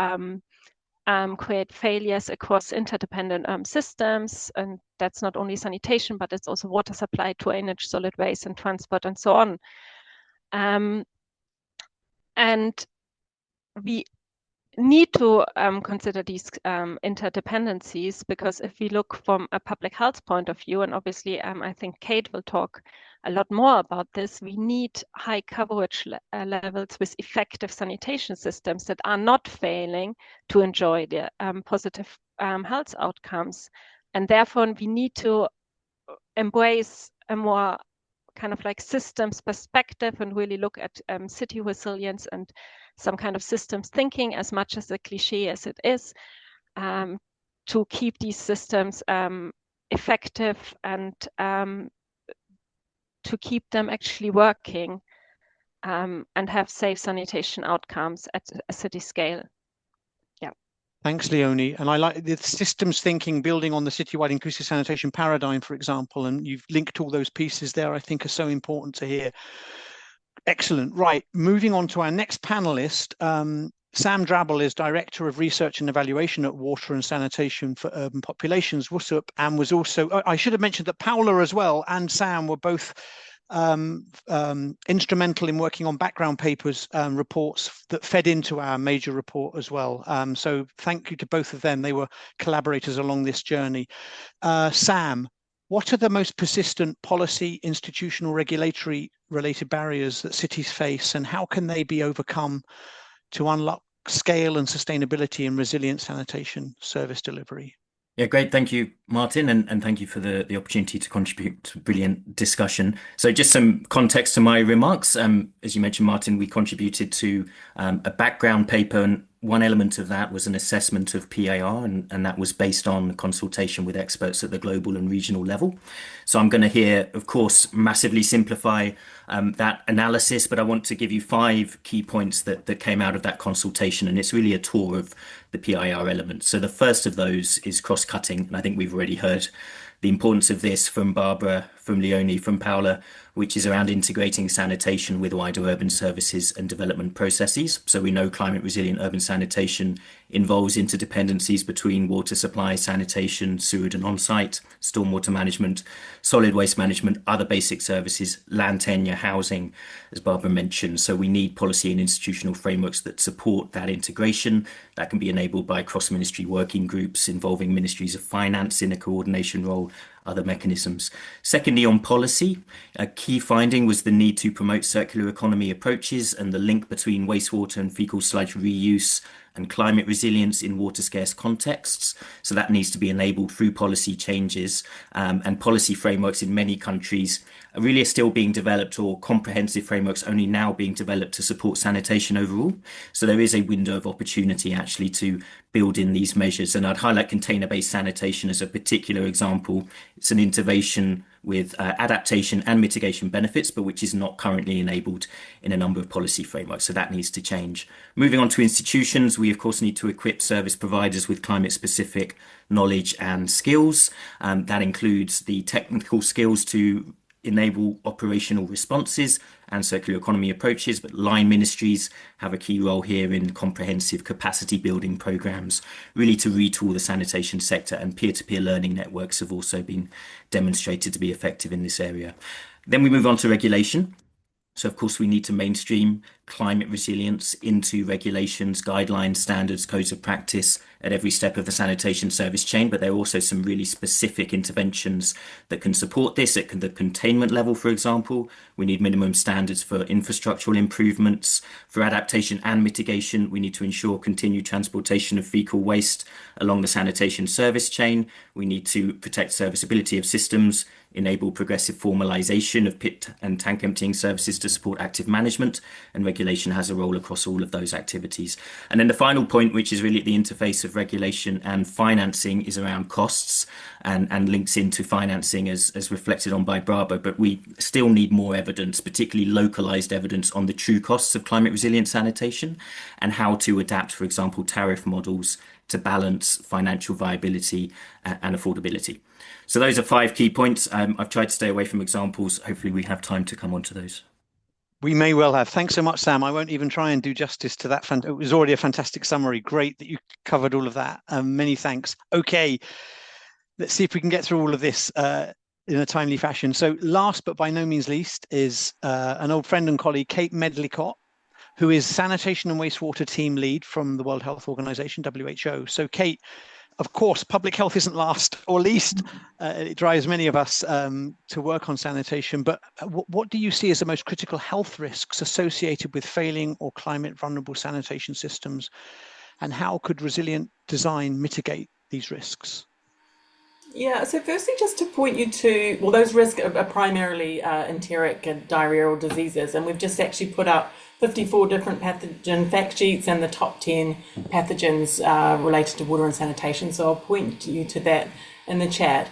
create failures across interdependent systems. And that's not only sanitation, but it's also water supply, drainage, solid waste, and transport, and so on. And we need to consider these interdependencies, because if we look from a public health point of view, and obviously I think Kate will talk a lot more about this, we need high coverage levels with effective sanitation systems that are not failing to enjoy the positive health outcomes. And therefore we need to embrace a more kind of like systems perspective and really look at city resilience and some kind of systems thinking, as much as a cliche as it is, to keep these systems effective and to keep them actually working and have safe sanitation outcomes at a city scale. Thanks, Leonie. And I like the systems thinking, building on the citywide inclusive sanitation paradigm, for example, and you've linked all those pieces there, I think are so important to hear. Excellent. Right, moving on to our next panelist. Sam Drabble is Director of Research and Evaluation at Water and Sanitation for Urban Populations, WSUP, and was also, I should have mentioned that Paula as well and Sam were both instrumental in working on background papers, reports that fed into our major report as well. So thank you to both of them. They were collaborators along this journey. Sam, what are the most persistent policy, institutional, regulatory related barriers that cities face, and how can they be overcome to unlock scale and sustainability in resilient sanitation service delivery? Yeah, great. Thank you, Martin, and thank you for the opportunity to contribute to a brilliant discussion. So just some context to my remarks. As you mentioned, Martin, we contributed to a background paper, and one element of that was an assessment of PAR, and that was based on consultation with experts at the global and regional level. So I'm going to here, of course, massively simplify that analysis, but I want to give you 5 key points that came out of that consultation, and it's really a tour of the PIR elements. So the first of those is cross-cutting, and I think we've already heard the importance of this from Barbara, from Leonie, from Paula, which is around integrating sanitation with wider urban services and development processes. So we know climate resilient urban sanitation involves interdependencies between water supply, sanitation, sewage and on-site, stormwater management, solid waste management, other basic services, land tenure, housing, as Barbara mentioned. So we need policy and institutional frameworks that support that integration. That can be enabled by cross-ministry working groups involving ministries of finance in a coordination role, other mechanisms. Secondly, on policy, a key finding was the need to promote circular economy approaches and the link between wastewater and fecal sludge reuse and climate resilience in water scarce contexts. So that needs to be enabled through policy changes, and policy frameworks in many countries really are still being developed, or comprehensive frameworks only now being developed to support sanitation overall. So there is a window of opportunity actually to build in these measures. And I'd highlight container-based sanitation as a particular example. It's an innovation with adaptation and mitigation benefits, but which is not currently enabled in a number of policy frameworks. So that needs to change. Moving on to institutions, we of course need to equip service providers with climate-specific knowledge and skills. That includes the technical skills to enable operational responses and circular economy approaches, but line ministries have a key role here in comprehensive capacity building programs, really to retool the sanitation sector, and peer-to-peer learning networks have also been demonstrated to be effective in this area. Then we move on to regulation. So of course we need to mainstream climate resilience into regulations, guidelines, standards, codes of practice, at every step of the sanitation service chain, but there are also some really specific interventions that can support this. At the containment level, for example, we need minimum standards for infrastructural improvements. For adaptation and mitigation, we need to ensure continued transportation of fecal waste along the sanitation service chain. We need to protect serviceability of systems, enable progressive formalization of pit and tank emptying services to support active management, and regulation has a role across all of those activities. And then the final point, which is really at the interface of regulation and financing, is around costs and links into financing as reflected on by Bravo. But we still need more evidence, particularly localized evidence on the true costs of climate resilient sanitation and how to adapt, for example, tariff models to balance financial viability and affordability. So those are 5 key points. I've tried to stay away from examples. Hopefully we have time to come on to those. We may well have. Thanks so much, Sam. I won't even try and do justice to that. It was already a fantastic summary. Great that you covered all of that. Many thanks. Okay, let's see if we can get through all of this in a timely fashion. So last but by no means least is an old friend and colleague, Kate Medlicott, who is Sanitation and Wastewater Team Lead from the World Health Organization, WHO. So Kate, of course, public health isn't last or least. It drives many of us to work on sanitation. But what do you see as the most critical health risks associated with failing or climate vulnerable sanitation systems? And how could resilient design mitigate these risks? Yeah, so firstly, just to point you to, well, those risks are primarily enteric and diarrheal diseases. And we've just actually put out 54 different pathogen fact sheets and the top 10 pathogens related to water and sanitation. So I'll point you to that in the chat.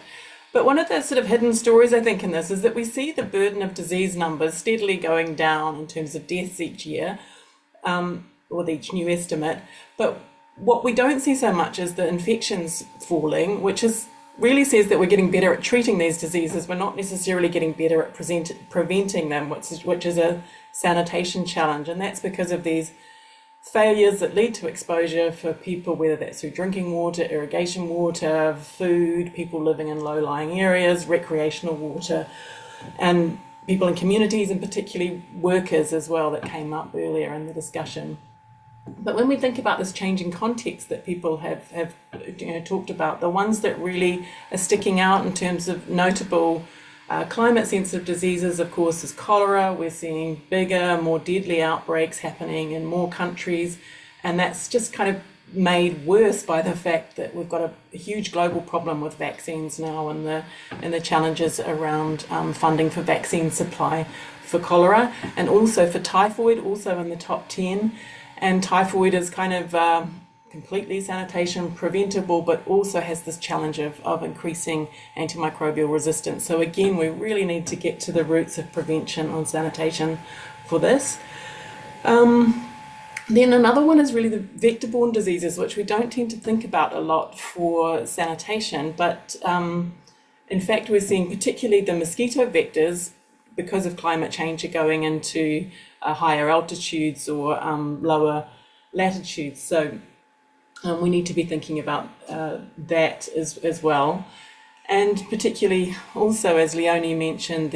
But one of the sort of hidden stories, I think, in this is that we see the burden of disease numbers steadily going down in terms of deaths each year, with each new estimate. But what we don't see so much is the infections falling, which really says that we're getting better at treating these diseases. We're not necessarily getting better at preventing them, which is a sanitation challenge. And that's because of these failures that lead to exposure for people, whether that's through drinking water, irrigation water, food, people living in low-lying areas, recreational water, and people in communities, and particularly workers as well, that came up earlier in the discussion. But when we think about this changing context that people have talked about, the ones that really are sticking out in terms of notable climate-sensitive diseases, of course, is cholera. We're seeing bigger, more deadly outbreaks happening in more countries, and that's just kind of made worse by the fact that we've got a huge global problem with vaccines now, and the challenges around funding for vaccine supply for cholera, and also for typhoid, also in the top 10. And typhoid is kind of completely sanitation preventable, but also has this challenge of increasing antimicrobial resistance. So again, we really need to get to the roots of prevention on sanitation for this. Then another one is really the vector-borne diseases, which we don't tend to think about a lot for sanitation, but in fact, we're seeing particularly the mosquito vectors, because of climate change, are going into higher altitudes or lower latitudes. So we need to be thinking about that as well. And particularly also, as Leonie mentioned,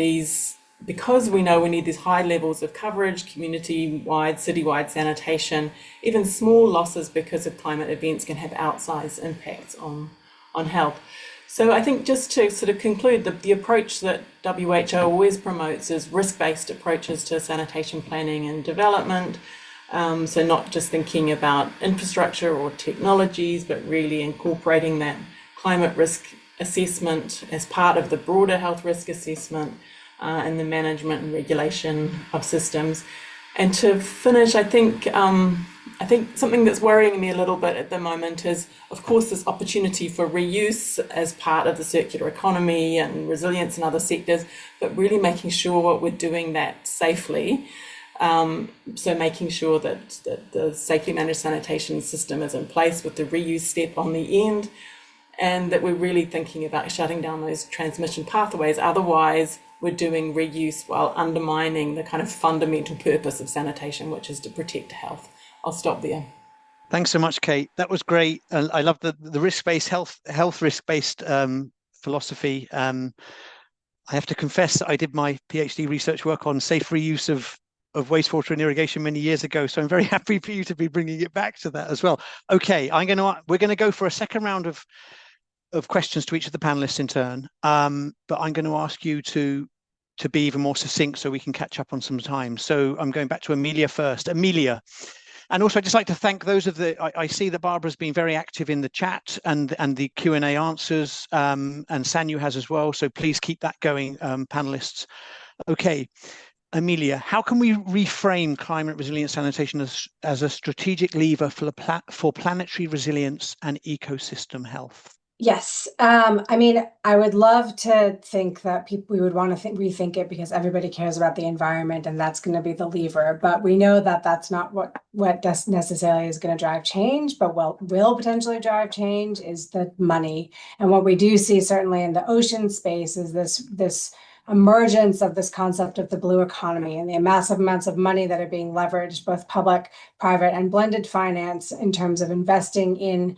because we know we need these high levels of coverage, community-wide, city-wide sanitation, even small losses because of climate events can have outsized impacts on health. So I think just to sort of conclude, the approach that WHO always promotes is risk-based approaches to sanitation planning and development. So not just thinking about infrastructure or technologies, but really incorporating that climate risk assessment as part of the broader health risk assessment and the management and regulation of systems. And to finish, I think something that's worrying me a little bit at the moment is, of course, this opportunity for reuse as part of the circular economy and resilience in other sectors, but really making sure we're doing that safely. So making sure that the safely managed sanitation system is in place with the reuse step on the end, and that we're really thinking about shutting down those transmission pathways. Otherwise, we're doing reuse while undermining the kind of fundamental purpose of sanitation, which is to protect health. I'll stop there. Thanks so much, Kate. That was great. I love the risk-based health risk-based philosophy. I have to confess that I did my PhD research work on safe reuse of wastewater and irrigation many years ago. So I'm very happy for you to be bringing it back to that as well. Okay, we're going to go for a second round of questions to each of the panelists in turn. But I'm going to ask you to be even more succinct so we can catch up on some time. So I'm going back to Amelia first. Amelia. And also, I'd just like to thank those of I see that Barbara's been very active in the chat and the Q&A answers, and Sanyu has as well. So please keep that going, panelists. Okay, Amelia, how can we reframe climate resilient sanitation as a strategic lever for planetary resilience and ecosystem health? Yes. I mean, I would love to think that we would want to rethink it because everybody cares about the environment and that's going to be the lever. But we know that that's not what necessarily is going to drive change, but what will potentially drive change is the money. And what we do see certainly in the ocean space is this emergence of this concept of the blue economy and the massive amounts of money that are being leveraged, both public, private, and blended finance in terms of investing in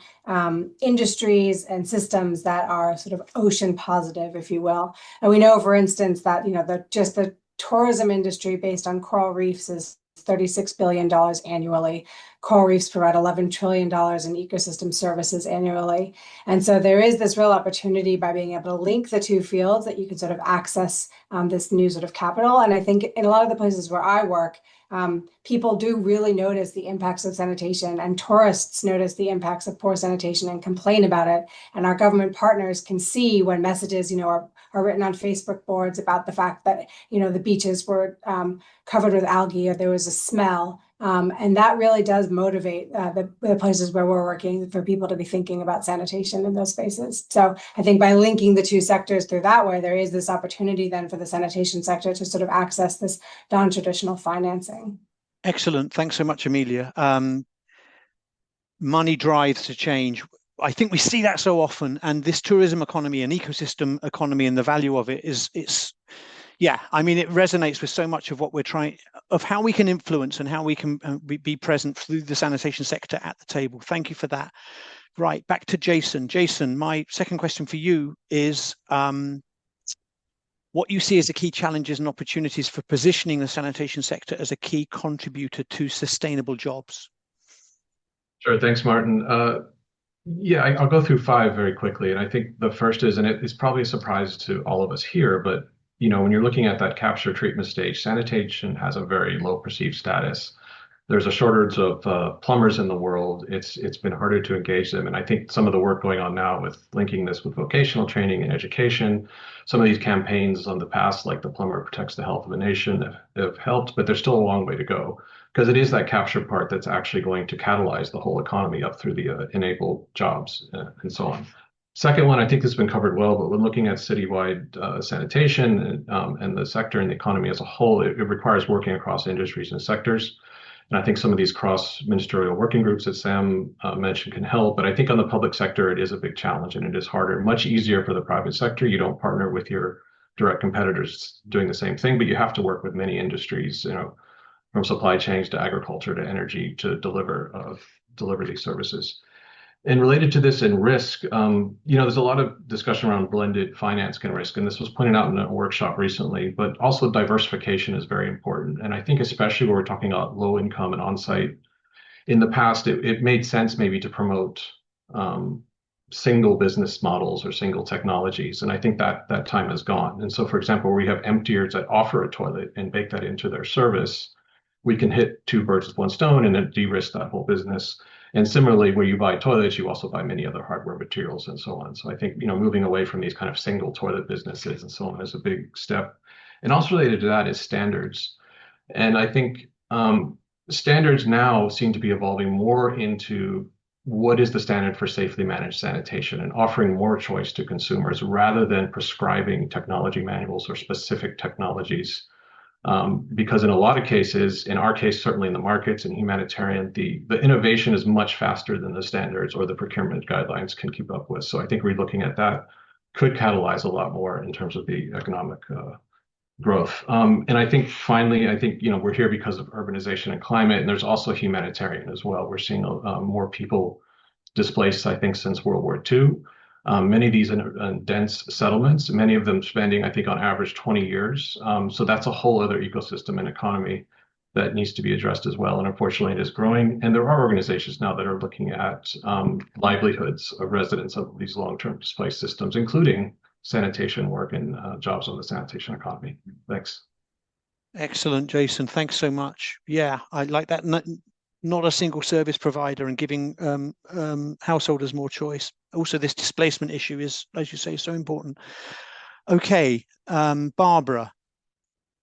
industries and systems that are sort of ocean positive, if you will. And we know, for instance, that the tourism industry based on coral reefs is $36 billion annually. Coral reefs provide $11 trillion in ecosystem services annually. And so there is this real opportunity by being able to link the two fields that you can sort of access this new sort of capital. And I think in a lot of the places where I work, people do really notice the impacts of sanitation, and tourists notice the impacts of poor sanitation and complain about it. And our government partners can see when messages, are written on Facebook boards about the fact that, the beaches were covered with algae or there was a smell. And that really does motivate the places where we're working for people to be thinking about sanitation in those spaces. So I think by linking the two sectors through that way, there is this opportunity then for the sanitation sector to sort of access this non-traditional financing. Excellent. Thanks so much, Amelia. Money drives to change. I think we see that so often, and this tourism economy and ecosystem economy and the value of it it resonates with so much of what we're trying, of how we can influence and how we can be present through the sanitation sector at the table. Thank you for that. Right, back to Jason. Jason, my second question for you is what you see as the key challenges and opportunities for positioning the sanitation sector as a key contributor to sustainable jobs. Sure, thanks, Martin. I'll go through 5 very quickly. And I think the first is, and it's probably a surprise to all of us here, but when you're looking at that capture treatment stage, sanitation has a very low perceived status. There's a shortage of plumbers in the world. It's been harder to engage them. And I think some of the work going on now with linking this with vocational training and education, some of these campaigns on the past, like the plumber protects the health of a nation, have helped, but there's still a long way to go, because it is that capture part that's actually going to catalyze the whole economy up through the enabled jobs and so on. Second one, I think this has been covered well, but when looking at citywide sanitation and the sector and the economy as a whole, it requires working across industries and sectors. And I think some of these cross-ministerial working groups that Sam mentioned can help. But I think on the public sector, it is a big challenge and it is harder. Much easier for the private sector. You don't partner with your direct competitors doing the same thing, but you have to work with many industries, from supply chains to agriculture to energy to deliver these services. And related to this and risk, there's a lot of discussion around blended finance and risk, and this was pointed out in a workshop recently, but also diversification is very important. And I think especially when we're talking about low income and on-site, in the past, it made sense maybe to promote single business models or single technologies. And I think that time has gone. And so, for example, we have emptiers that offer a toilet and bake that into their service. We can hit 2 birds with 1 stone and then de-risk that whole business. And similarly, where you buy toilets, you also buy many other hardware materials and so on. So I think, moving away from these kind of single toilet businesses and so on is a big step. And also related to that is standards. And I think standards now seem to be evolving more into what is the standard for safely managed sanitation and offering more choice to consumers rather than prescribing technology manuals or specific technologies. Because in a lot of cases, in our case, certainly in the markets and humanitarian, the innovation is much faster than the standards or the procurement guidelines can keep up with. So I think relooking at that could catalyze a lot more in terms of the economic growth. And I think finally, we're here because of urbanization and climate, and there's also humanitarian as well. We're seeing more people displaced, I think, since World War II. Many of these in dense settlements, many of them spending, I think, on average 20 years. So that's a whole other ecosystem and economy. that needs to be addressed as well. And unfortunately, it is growing. And there are organizations now that are looking at livelihoods of residents of these long-term displaced systems, including sanitation work and jobs on the sanitation economy. Thanks. Excellent, Jason. Thanks so much. Yeah, I like that. Not a single service provider and giving householders more choice. Also, this displacement issue is, as you say, so important. Okay, Barbara,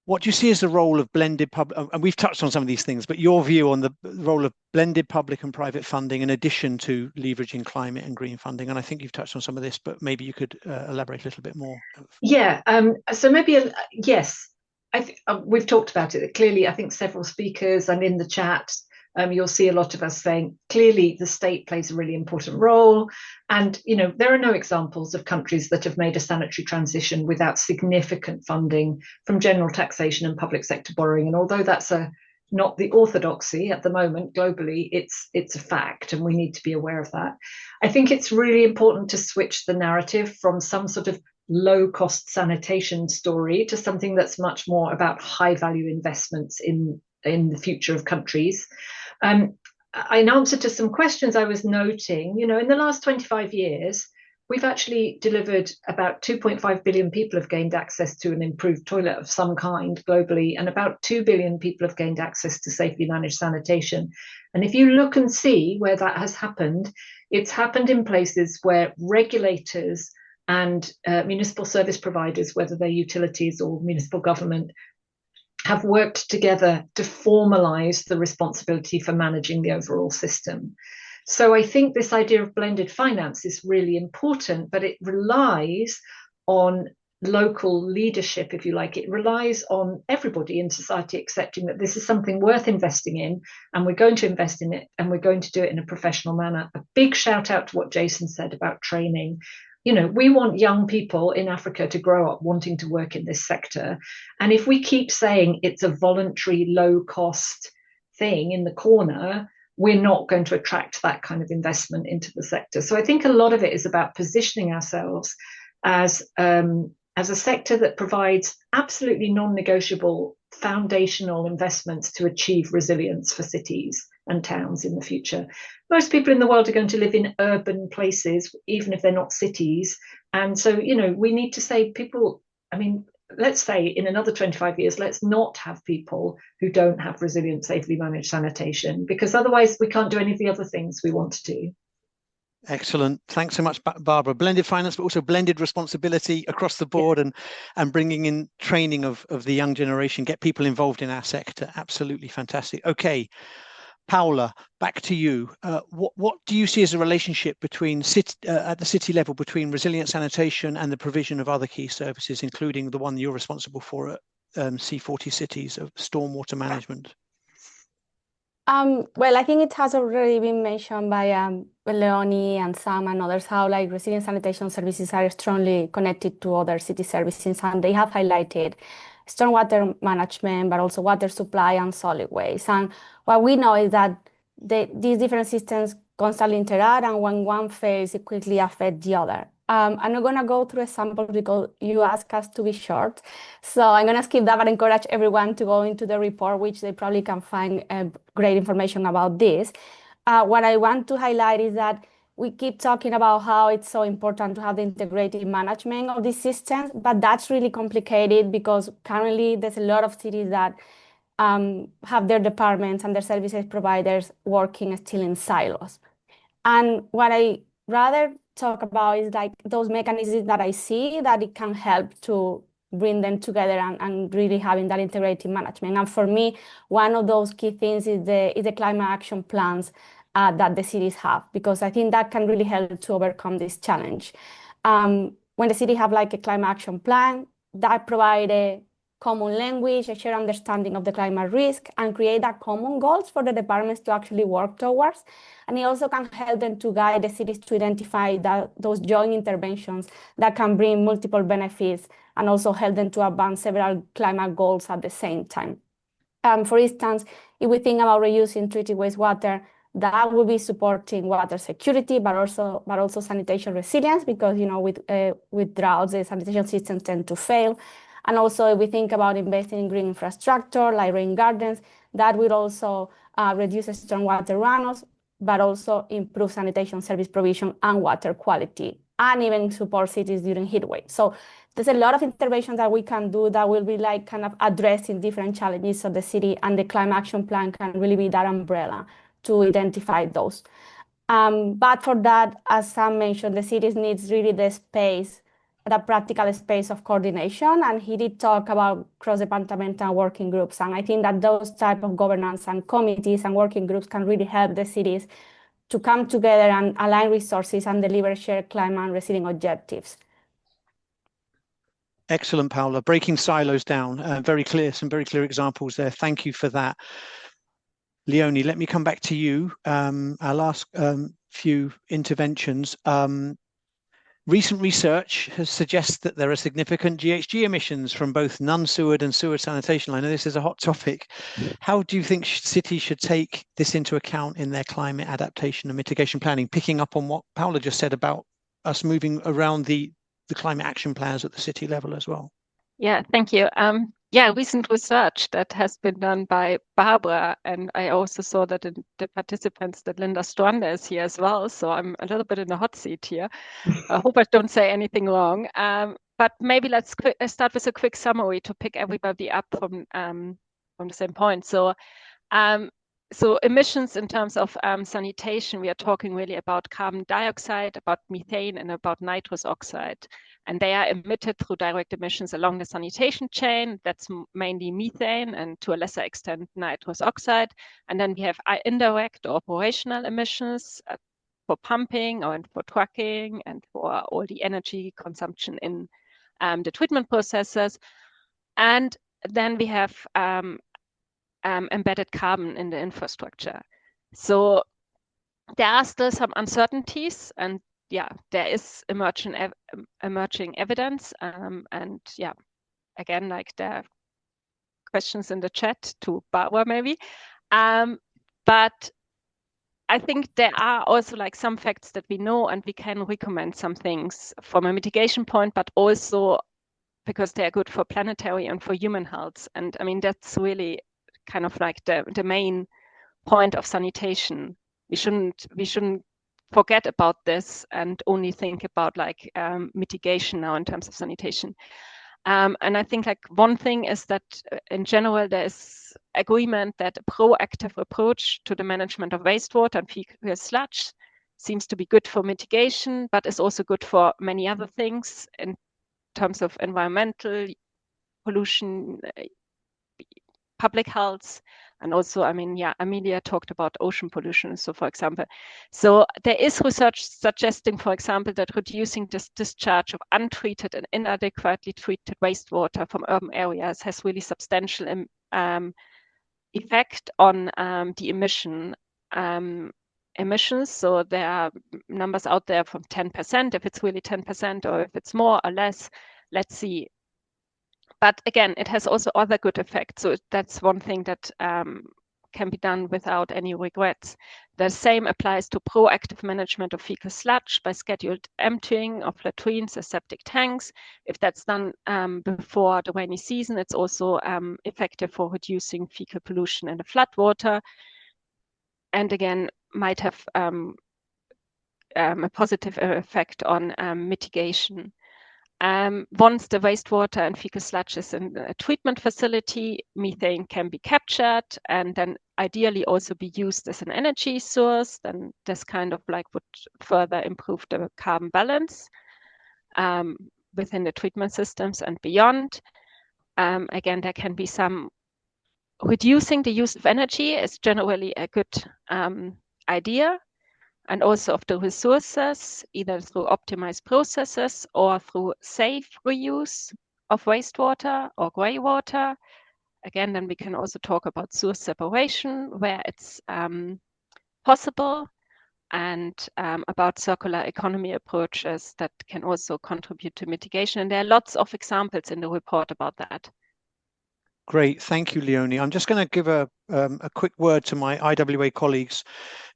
what do you see as the role of blended public, and we've touched on some of these things, but your view on the role of blended public and private funding in addition to leveraging climate and green funding? And I think you've touched on some of this, but maybe you could elaborate a little bit more. Yeah, so maybe, yes, we've talked about it. Clearly, I think several speakers and in the chat, you'll see a lot of us saying, clearly the state plays a really important role. And, you know, there are no examples of countries that have made a sanitary transition without significant funding from general taxation and public sector borrowing. And although that's not the orthodoxy at the moment globally, it's a fact, and we need to be aware of that. I think it's really important to switch the narrative from some sort of low-cost sanitation story to something that's much more about high-value investments in the future of countries. In answer to some questions I was noting, you know, in the last 25 years, we've actually delivered about 2.5 billion people have gained access to an improved toilet of some kind globally, and about 2 billion people have gained access to safely managed sanitation. And if you look and see where that has happened, it's happened in places where regulators and municipal service providers, whether they're utilities or municipal government, have worked together to formalize the responsibility for managing the overall system. So I think this idea of blended finance is really important, but it relies on local leadership, if you like. It relies on everybody in society accepting that this is something worth investing in, and we're going to invest in it, and we're going to do it in a professional manner. A big shout out to what Jason said about training. You know, we want young people in Africa to grow up wanting to work in this sector. And if we keep saying it's a voluntary, low-cost thing in the corner, we're not going to attract that kind of investment into the sector. So I think a lot of it is about positioning ourselves as a sector that provides absolutely non-negotiable foundational investments to achieve resilience for cities and towns in the future. Most people in the world are going to live in urban places, even if they're not cities. And so, you know, we need to say people, I mean, let's say in another 25 years, let's not have people who don't have resilient, safely managed sanitation, because otherwise we can't do any of the other things we want to do. Excellent. Thanks so much, Barbara. Blended finance, but also blended responsibility across the board, and bringing in training of the young generation, get people involved in our sector. Absolutely fantastic. Okay, Paula, back to you. What do you see as a relationship between at the city level between resilient sanitation and the provision of other key services, including the one you're responsible for at C40 cities of stormwater management? Well, I think it has already been mentioned by Leonie and Sam and others how like resilient sanitation services are strongly connected to other city services, and they have highlighted stormwater management, but also water supply and solid waste. And what we know is that these different systems constantly interact, and when one fails, it quickly affects the other. I'm not going to go through examples because you asked us to be short. So I'm going to skip that, but encourage everyone to go into the report, which they probably can find great information about this. What I want to highlight is that we keep talking about how it's so important to have the integrated management of these systems, but that's really complicated because currently there's a lot of cities that have their departments and their services providers working still in silos. And what I rather talk about is like those mechanisms that I see that it can help to bring them together and really having that integrated management. And for me, one of those key things is the climate action plans that the cities have, because I think that can really help to overcome this challenge. When the city have like a climate action plan, that provide a common language, a shared understanding of the climate risk, and create that common goals for the departments to actually work towards. And it also can help them to guide the cities to identify those joint interventions that can bring multiple benefits and also help them to advance several climate goals at the same time. For instance, if we think about reusing treated wastewater, that will be supporting water security, but also sanitation resilience, because you know with droughts, the sanitation systems tend to fail. And also, if we think about investing in green infrastructure like rain gardens, That will also reduce stormwater runoffs, but also improve sanitation service provision and water quality, and even support cities during heat waves. So there's a lot of interventions that we can do that will be like kind of addressing different challenges of the city, and the climate action plan can really be that umbrella to identify those. But for that, as Sam mentioned, the city needs really the space, the practical space of coordination, and he did talk about cross-departmental working groups, and I think that those type of governance and committees and working groups can really help the cities to come together and align resources and deliver shared climate and resilient objectives. Excellent, Paula. Breaking silos down. Very clear, some very clear examples there. Thank you for that. Leonie, let me come back to you. Our last few interventions. Recent research has suggests that there are significant GHG emissions from both non-sewered and sewered sanitation. I know this is a hot topic. How do you think cities should take this into account in their climate adaptation and mitigation planning, picking up on what Paula just said about us moving around the climate action plans at the city level as well? Yeah, thank you. Recent research that has been done by Barbara, and I also saw that in the participants that Linda Stranda is here as well, so I'm a little bit in the hot seat here. I hope I don't say anything wrong. But maybe let's start with a quick summary to pick everybody up from the same point. So emissions in terms of sanitation, we are talking really about carbon dioxide, about methane, and about nitrous oxide. And they are emitted through direct emissions along the sanitation chain. That's mainly methane and to a lesser extent nitrous oxide. And then we have indirect or operational emissions for pumping or for trucking and for all the energy consumption in the treatment processes. And then we have embedded carbon in the infrastructure. So there are still some uncertainties, and there is emerging evidence, again, like there are questions in the chat to Barbara maybe, but I think there are also like some facts that we know, and we can recommend some things from a mitigation point, but also because they are good for planetary and for human health. And I mean, that's really kind of like the main point of sanitation. We shouldn't forget about this and only think about like mitigation now in terms of sanitation. And I think like one thing is that in general there is agreement that a proactive approach to the management of wastewater and fecal sludge seems to be good for mitigation, but is also good for many other things in terms of environmental pollution, public health, and also, I mean, Amelia talked about ocean pollution. So, for example, there is research suggesting, for example, that reducing this discharge of untreated and inadequately treated wastewater from urban areas has really substantial effect on the emissions. So there are numbers out there from 10%, if it's really 10%, or if it's more or less, let's see. But again, it has also other good effects. So that's one thing that can be done without any regrets. The same applies to proactive management of fecal sludge by scheduled emptying of latrines or septic tanks. If that's done before the rainy season, it's also effective for reducing fecal pollution in the floodwater. And again, might have a positive effect on mitigation. Once the wastewater and fecal sludge is in a treatment facility, methane can be captured and then ideally also be used as an energy source. Then this kind of like would further improve the carbon balance within the treatment systems and beyond. Again, there can be some reducing the use of energy is generally a good idea. And also of the resources, either through optimized processes or through safe reuse of wastewater or greywater. Again, then we can also talk about source separation where it's possible, and about circular economy approaches that can also contribute to mitigation. And there are lots of examples in the report about that. Great, thank you, Leonie. I'm just going to give a quick word to my IWA colleagues.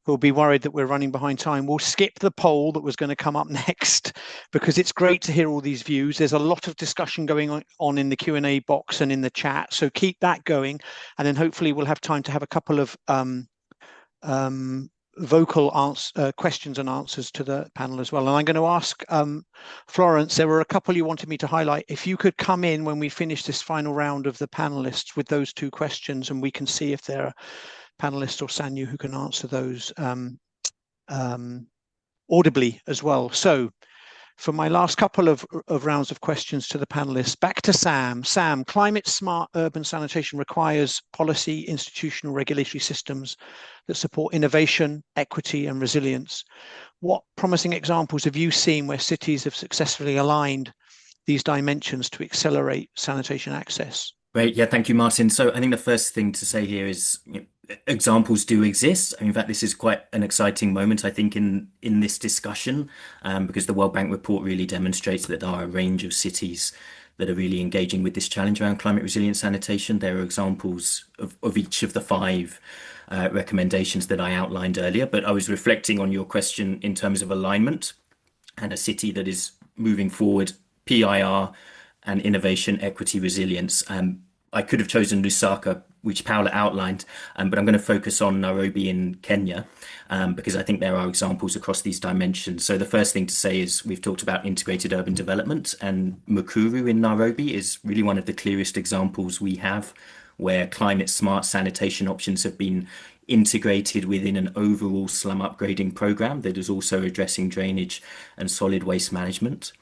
who'll be worried that we're running behind time, we'll skip the poll that was going to come up next, because it's great to hear all these views. There's a lot of discussion going on in the Q&A box and in the chat, so keep that going, and then hopefully we'll have time to have a couple of vocal questions and answers to the panel as well. And I'm going to ask Florence, there were a couple you wanted me to highlight. If you could come in when we finish this final round of the panelists with those two questions, and we can see if there are panelists or Sanyu who can answer those audibly as well. So for my last couple of rounds of questions to the panelists, back to Sam. Sam, climate smart urban sanitation requires policy, institutional, regulatory systems that support innovation, equity, and resilience. What promising examples have you seen where cities have successfully aligned these dimensions to accelerate sanitation access? Great. Yeah, thank you, Martin. So I think the first thing to say here is, examples do exist. In fact, this is quite an exciting moment, I think, in this discussion, because the World Bank report really demonstrates that there are a range of cities that are really engaging with this challenge around climate resilient sanitation. There are examples of each of the 5 recommendations that I outlined earlier, but I was reflecting on your question in terms of alignment and a city that is moving forward, PIR and innovation, equity, resilience. I could have chosen Lusaka, which Paola outlined, but I'm going to focus on Nairobi in Kenya, because I think there are examples across these dimensions. So the first thing to say is we've talked about integrated urban development, and Mukuru in Nairobi is really one of the clearest examples we have where climate smart sanitation options have been integrated within an overall slum upgrading program that is also addressing drainage and solid waste management.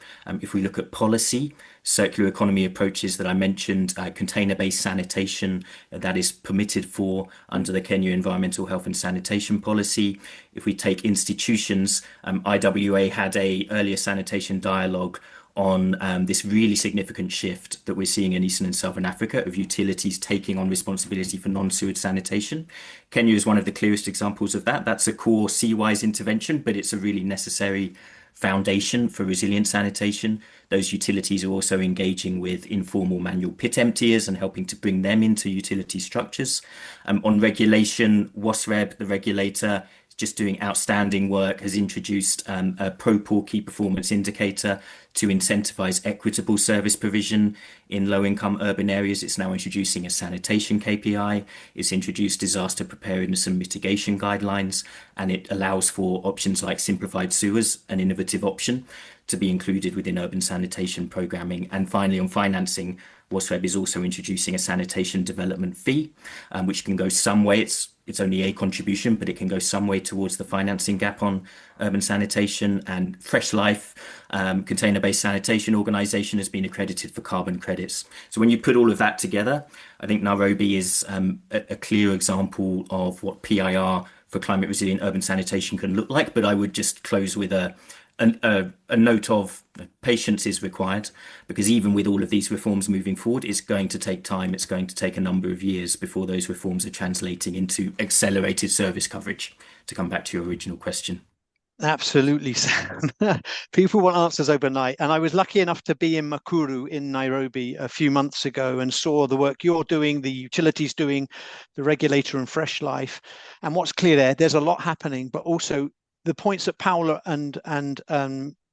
If we look at policy, circular economy approaches that I mentioned, container-based sanitation that is permitted for under the Kenya Environmental Health and Sanitation Policy. If we take institutions, IWA had a earlier sanitation dialogue on this really significant shift that we're seeing in Eastern and Southern Africa of utilities taking on responsibility for non-sewage sanitation. Kenya is one of the clearest examples of that. That's a core sea-wise intervention, but it's a really necessary foundation for resilient sanitation. Those utilities are also engaging with informal manual pit emptiers and helping to bring them into utility structures. On regulation, WASREB, the regulator, just doing outstanding work, has introduced a pro-poor key performance indicator to incentivize equitable service provision in low-income urban areas. It's now introducing a sanitation KPI. It's introduced disaster preparedness and mitigation guidelines, and it allows for options like simplified sewers, an innovative option, to be included within urban sanitation programming. And finally, on financing, WASREB is also introducing a sanitation development fee, which can go some way. It's only a contribution, but it can go some way towards the financing gap on urban sanitation. And Fresh Life, container-based sanitation organisation, has been accredited for carbon credits. So when you put all of that together, I think Nairobi is a clear example of what PIR for climate resilient urban sanitation can look like. But I would just close with a note of patience is required, because even with all of these reforms moving forward, it's going to take time. It's going to take a number of years before those reforms are translating into accelerated service coverage, to come back to your original question. Absolutely, Sam. People want answers overnight. And I was lucky enough to be in Mukuru in Nairobi a few months ago and saw the work you're doing, the utilities doing, the regulator and Fresh Life. And what's clear there's a lot happening, but also the points that Paola and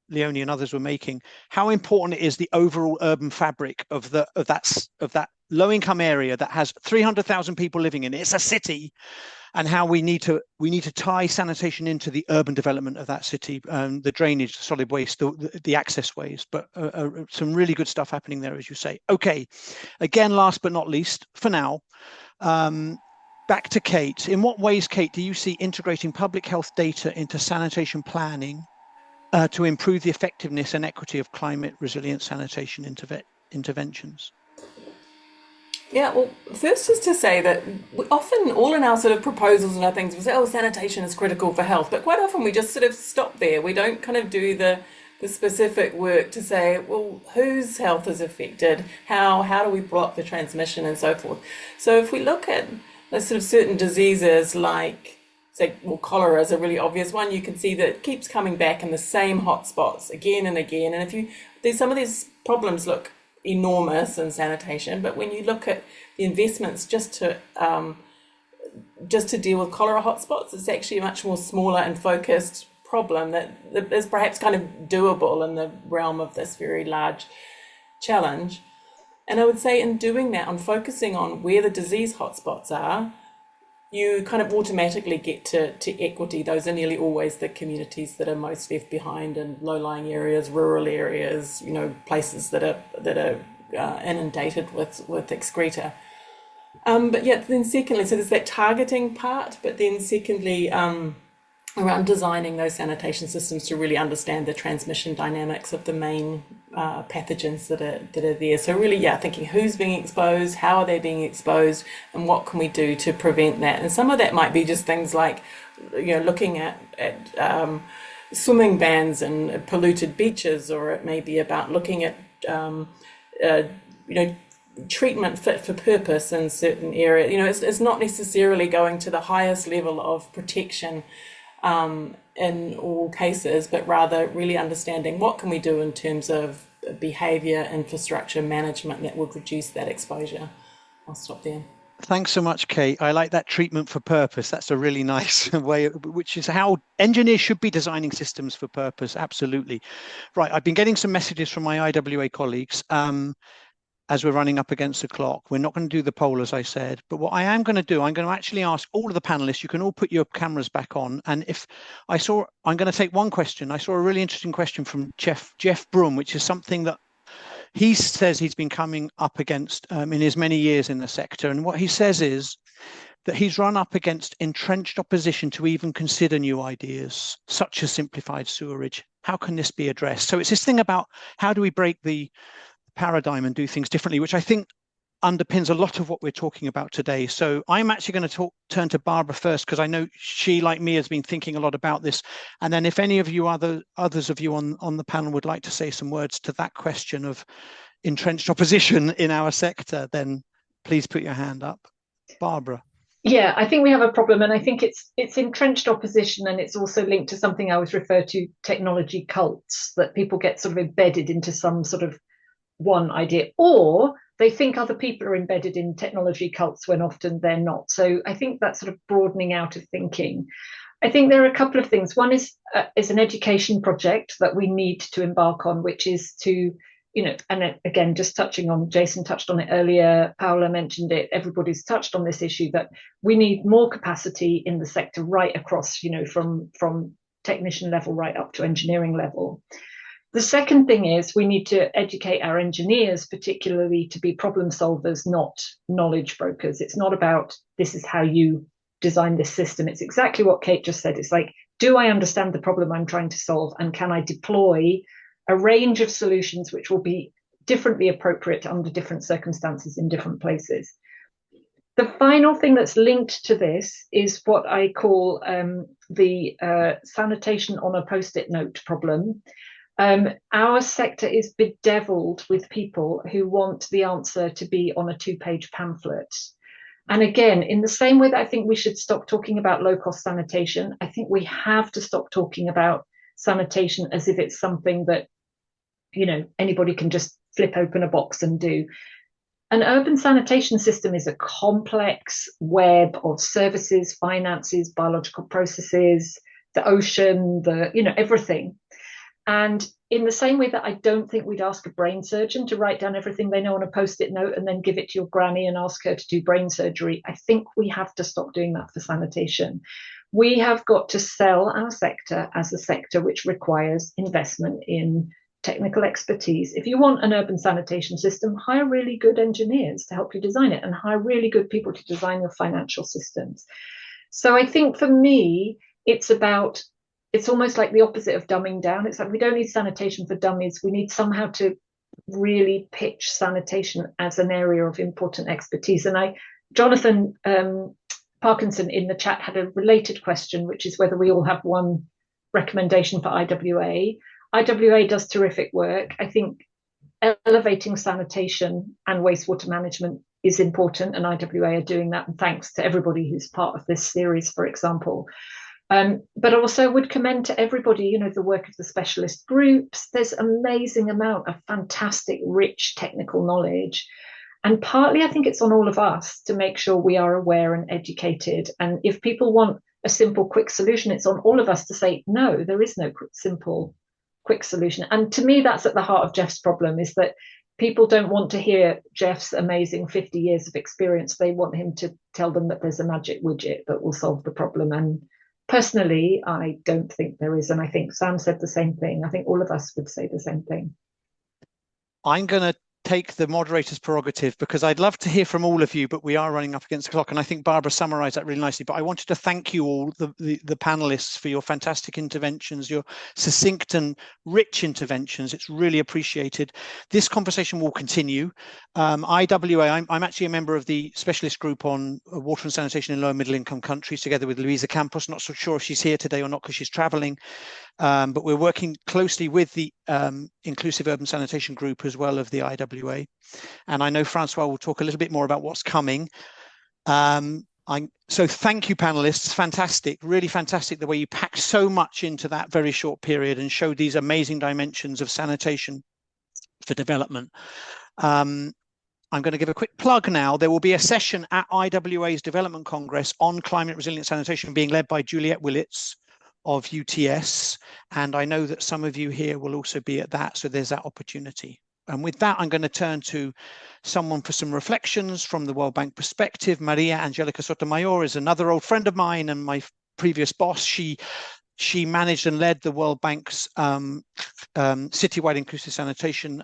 Leonie and others were making, how important it is the overall urban fabric of that low-income area that has 300,000 people living in it. It's a city, and how we need to tie sanitation into the urban development of that city, the drainage, the solid waste, the access ways. But some really good stuff happening there, as you say. Okay, again, last but not least, for now. Back to Kate. In what ways, Kate, do you see integrating public health data into sanitation planning to improve the effectiveness and equity of climate resilient sanitation interventions? Yeah, well, first is to say that we often, all in our sort of proposals and our things, we say, oh, sanitation is critical for health, but quite often we just sort of stop there. We don't kind of do the specific work to say, well, whose health is affected? How do we block the transmission and so forth? So if we look at there's sort of certain diseases like, say, well, cholera is a really obvious one. You can see that it keeps coming back in the same hotspots again and again. And some of these problems look enormous in sanitation, but when you look at the investments just to just to deal with cholera hotspots. It's actually a much more smaller and focused problem that is perhaps kind of doable in the realm of this very large challenge. And I would say in doing that, on focusing on where the disease hotspots are, you kind of automatically get to equity. Those are nearly always the communities that are most left behind in low-lying areas, rural areas, places that are inundated with excreta. But yeah, then secondly, so there's that targeting part, but then secondly, around designing those sanitation systems to really understand the transmission dynamics of the main pathogens that are there. So really, thinking who's being exposed, how are they being exposed, and what can we do to prevent that? And some of that might be just things like, looking at swimming bans and polluted beaches, or it may be about looking at, treatment fit for purpose in certain areas. It's not necessarily going to the highest level of protection in all cases, but rather really understanding what can we do in terms of behaviour, infrastructure management that would reduce that exposure. I'll stop there. Thanks so much, Kate. I like that treatment for purpose. That's a really nice way, which is how engineers should be designing systems for purpose. Absolutely. Right. I've been getting some messages from my IWA colleagues. As we're running up against the clock. We're not going to do the poll, as I said, but what I am going to do, I'm going to actually ask all of the panelists, you can all put your cameras back on. And I'm going to take one question. I saw a really interesting question from Jeff Broom, which is something that he says he's been coming up against in his many years in the sector. And what he says is that he's run up against entrenched opposition to even consider new ideas, such as simplified sewerage. How can this be addressed? So it's this thing about how do we break the paradigm and do things differently, which I think underpins a lot of what we're talking about today. So I'm actually going to turn to Barbara first, because I know she, like me, has been thinking a lot about this. And then if any of you others of you on the panel would like to say some words to that question of entrenched opposition in our sector, then please put your hand up. Barbara. Yeah, I think we have a problem, and I think it's entrenched opposition, and it's also linked to something I always refer to, technology cults, that people get sort of embedded into some sort of one idea, or they think other people are embedded in technology cults when often they're not. So I think that sort of broadening out of thinking. I think there are a couple of things. One is an education project that we need to embark on, which is to, and again, just touching on, Jason touched on it earlier, Paola mentioned it, everybody's touched on this issue, that we need more capacity in the sector right across, from technician level right up to engineering level. The second thing is we need to educate our engineers, particularly, to be problem solvers, not knowledge brokers. It's not about this is how you design this system. It's exactly what Kate just said. It's like, do I understand the problem I'm trying to solve, and can I deploy a range of solutions which will be differently appropriate under different circumstances in different places? The final thing that's linked to this is what I call the sanitation on a post-it note problem. Our sector is bedeviled with people who want the answer to be on a 2-page pamphlet. And again, in the same way that I think we should stop talking about low-cost sanitation, I think we have to stop talking about sanitation as if it's something that, anybody can just flip open a box and do. An urban sanitation system is a complex web of services, finances, biological processes, the ocean, everything. And in the same way that I don't think we'd ask a brain surgeon to write down everything they know on a post-it note and then give it to your granny and ask her to do brain surgery, I think we have to stop doing that for sanitation. We have got to sell our sector as a sector which requires investment in technical expertise. If you want an urban sanitation system, hire really good engineers to help you design it, and hire really good people to design your financial systems. So I think for me, it's almost like the opposite of dumbing down. It's like, we don't need sanitation for dummies. We need somehow to really pitch sanitation as an area of important expertise. And Jonathan Parkinson in the chat had a related question, which is whether we all have one recommendation for IWA. IWA does terrific work. I think elevating sanitation and wastewater management is important, and IWA are doing that. And thanks to everybody who's part of this series, for example. But also would commend to everybody, the work of the specialist groups. There's an amazing amount of fantastic, rich technical knowledge. And partly, I think it's on all of us to make sure we are aware and educated. And if people want a simple, quick solution, it's on all of us to say, no, there is no simple, quick solution. And to me, that's at the heart of Jeff's problem, is that people don't want to hear Jeff's amazing 50 years of experience. They want him to tell them that there's a magic widget that will solve the problem. And personally, I don't think there is. And I think Sam said the same thing. I think all of us would say the same thing. I'm going to take the moderator's prerogative because I'd love to hear from all of you, but we are running up against the clock. And I think Barbara summarized that really nicely. But I wanted to thank you all, the panelists, for your fantastic interventions, your succinct and rich interventions. It's really appreciated. This conversation will continue. IWA, I'm actually a member of the specialist group on water and sanitation in low and middle income countries, together with Louisa Campos. Not so sure if she's here today or not because she's traveling. But we're working closely with the Inclusive Urban Sanitation Group as well of the IWA. And I know Francois will talk a little bit more about what's coming. So thank you, panelists. Fantastic, really fantastic the way you packed so much into that very short period and showed these amazing dimensions of sanitation for development. I'm going to give a quick plug now. There will be a session at IWA's Development Congress on climate resilient sanitation being led by Juliette Willits of UTS, and I know that some of you here will also be at that, so there's that opportunity. And with that, I'm going to turn to someone for some reflections from the World Bank perspective. Maria Angelica Sotomayor is another old friend of mine and my previous boss. She managed and led the World Bank's citywide inclusive sanitation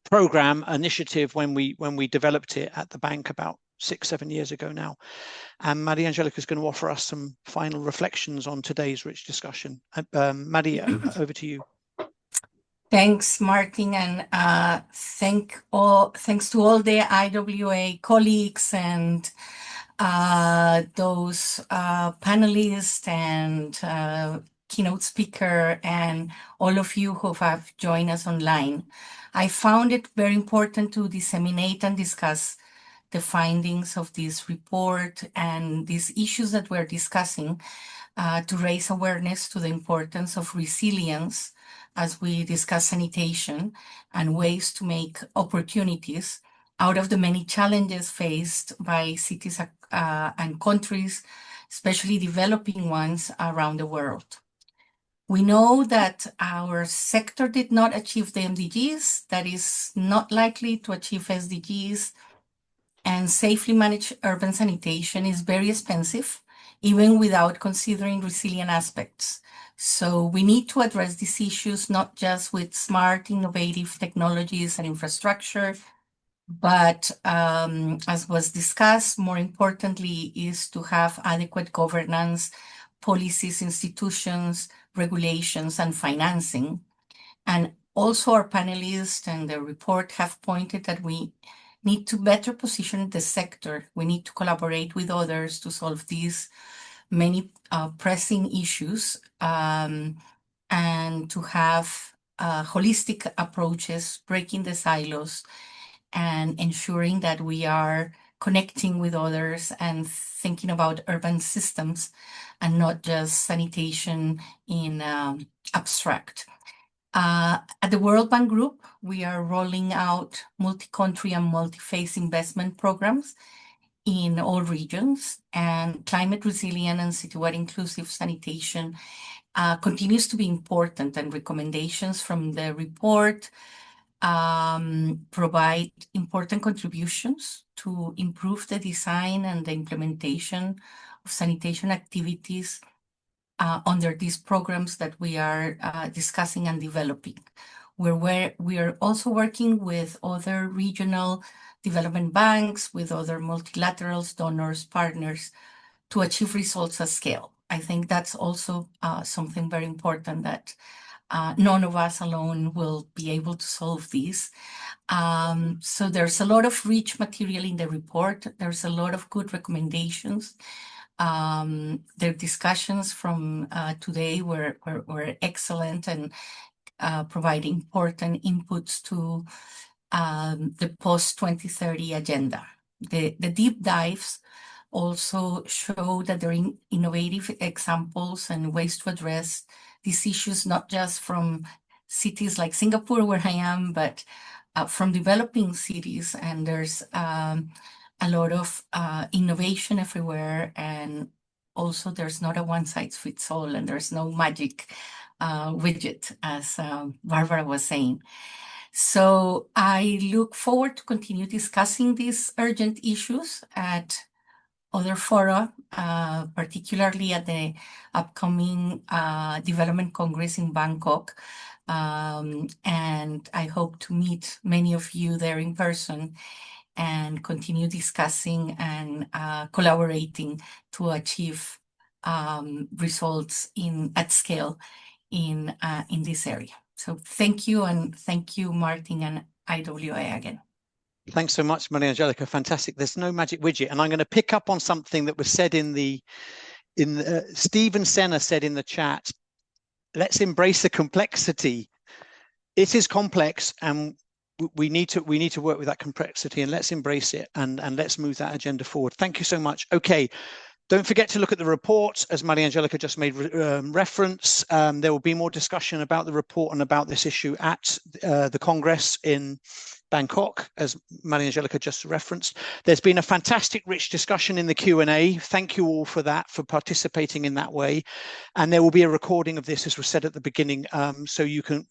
program initiative when we developed it at the bank about 6-7 years ago now. And Maria Angelica is going to offer us some final reflections on today's rich discussion. Maria, over to you. Thanks, Martin, and thanks to all the IWA colleagues and those panelists and keynote speaker and all of you who have joined us online. I found it very important to disseminate and discuss the findings of this report and these issues that we're discussing to raise awareness to the importance of resilience as we discuss sanitation and ways to make opportunities out of the many challenges faced by cities and countries, especially developing ones around the world. We know that our sector did not achieve the MDGs, that is not likely to achieve SDGs, and safely managed urban sanitation is very expensive, even without considering resilient aspects. So we need to address these issues not just with smart, innovative technologies and infrastructure, but as was discussed, more importantly, is to have adequate governance, policies, institutions, regulations, and financing. And also our panelists and the report have pointed that we need to better position the sector. We need to collaborate with others to solve these many pressing issues and to have holistic approaches, breaking the silos and ensuring that we are connecting with others and thinking about urban systems and not just sanitation in abstract. At the World Bank Group, we are rolling out multi-country and multi-phase investment programs in all regions, and climate resilient and citywide inclusive sanitation continues to be important, and recommendations from the report provide important contributions to improve the design and the implementation of sanitation activities under these programs that we are discussing and developing. We are also working with other regional development banks, with other multilaterals, donors, partners, to achieve results at scale. I think that's also something very important, that none of us alone will be able to solve these. So there's a lot of rich material in the report. There's a lot of good recommendations. The discussions from today were excellent and provide important inputs to the post-2030 agenda. The deep dives also show that there are innovative examples and ways to address these issues, not just from cities like Singapore, where I am, but from developing cities, and there's a lot of innovation everywhere, and also there's not a one-size-fits-all, and there's no magic widget, as Barbara was saying. So I look forward to continue discussing these urgent issues at other fora, particularly at the upcoming Development Congress in Bangkok. And I hope to meet many of you there in person and continue discussing and collaborating to achieve results at scale in this area. So thank you, and thank you, Martin and IWA again. Thanks so much, Maria Angelica. Fantastic. There's no magic widget, and I'm going to pick up on something that was said Stephen Senna said in the chat. Let's embrace the complexity. It is complex, and we need to work with that complexity, and let's embrace it, and let's move that agenda forward. Thank you so much. Okay. Don't forget to look at the report, as Maria Angelica just made reference. There will be more discussion about the report and about this issue at the Congress in Bangkok, as Maria Angelica just referenced. There's been a fantastic rich discussion in the Q&A. Thank you all for that, for participating in that way. And there will be a recording of this, as was said at the beginning, so you can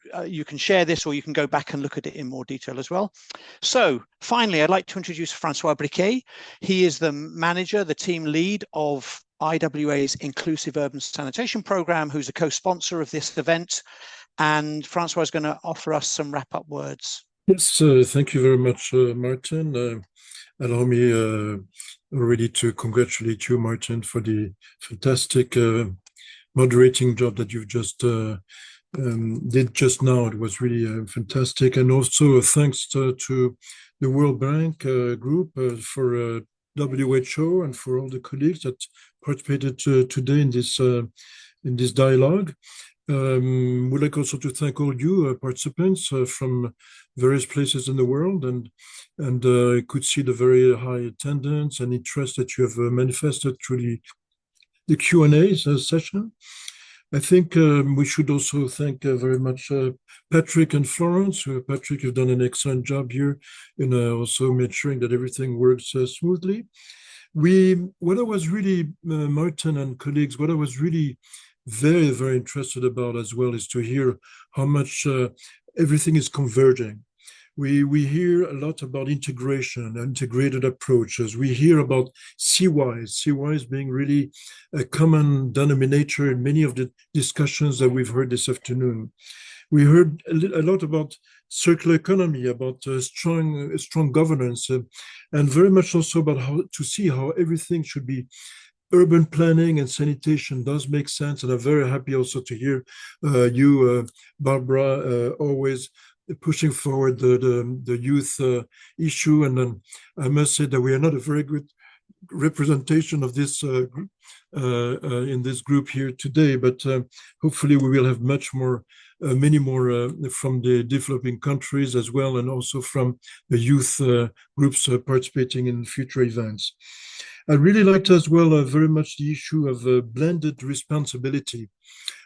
share this, or you can go back and look at it in more detail as well. So finally, I'd like to introduce Francois Briquet. He is the manager, the team lead of IWA's Inclusive Urban Sanitation Programme, who's a co-sponsor of this event. And Francois is going to offer us some wrap-up words. Yes, thank you very much, Martin. Allow me already to congratulate you, Martin, for the fantastic moderating job that you've just did just now. It was really fantastic. And also thanks to the World Bank group for WHO and for all the colleagues that participated today in this dialogue. Would like also to thank all you participants from various places in the world, and could see the very high attendance and interest that you have manifested through the Q&A session. I think we should also thank very much Patrick and Florence. Patrick, you've done an excellent job here in also ensuring that everything works smoothly. What I was really, Martin and colleagues, what I was really very, very interested about as well is to hear how much everything is converging. We hear a lot about integration, integrated approaches. We hear about CYs being really a common denominator in many of the discussions that we've heard this afternoon. We heard a lot about circular economy, about strong governance, and very much also about how to see how everything should be. Urban planning and sanitation does make sense, and I'm very happy also to hear you, Barbara, always pushing forward the youth issue. And then I must say that we are not a very good representation of this group in this group here today, but hopefully we will have many more from the developing countries as well, and also from the youth groups participating in future events. I really liked as well very much the issue of blended responsibility.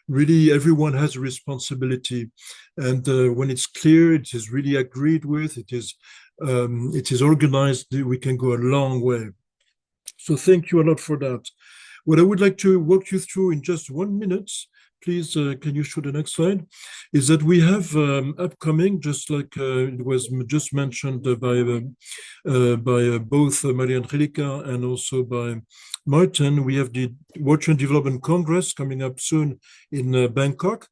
Really, everyone has a responsibility, and when it's clear, it is really agreed with, it is organized, we can go a long way. So thank you a lot for that. What I would like to walk you through in just 1 minute, please, can you show the next slide, is that we have upcoming, just like it was just mentioned by both Maria Angelica and also by Martin, we have the Water and Development Congress coming up soon in Bangkok,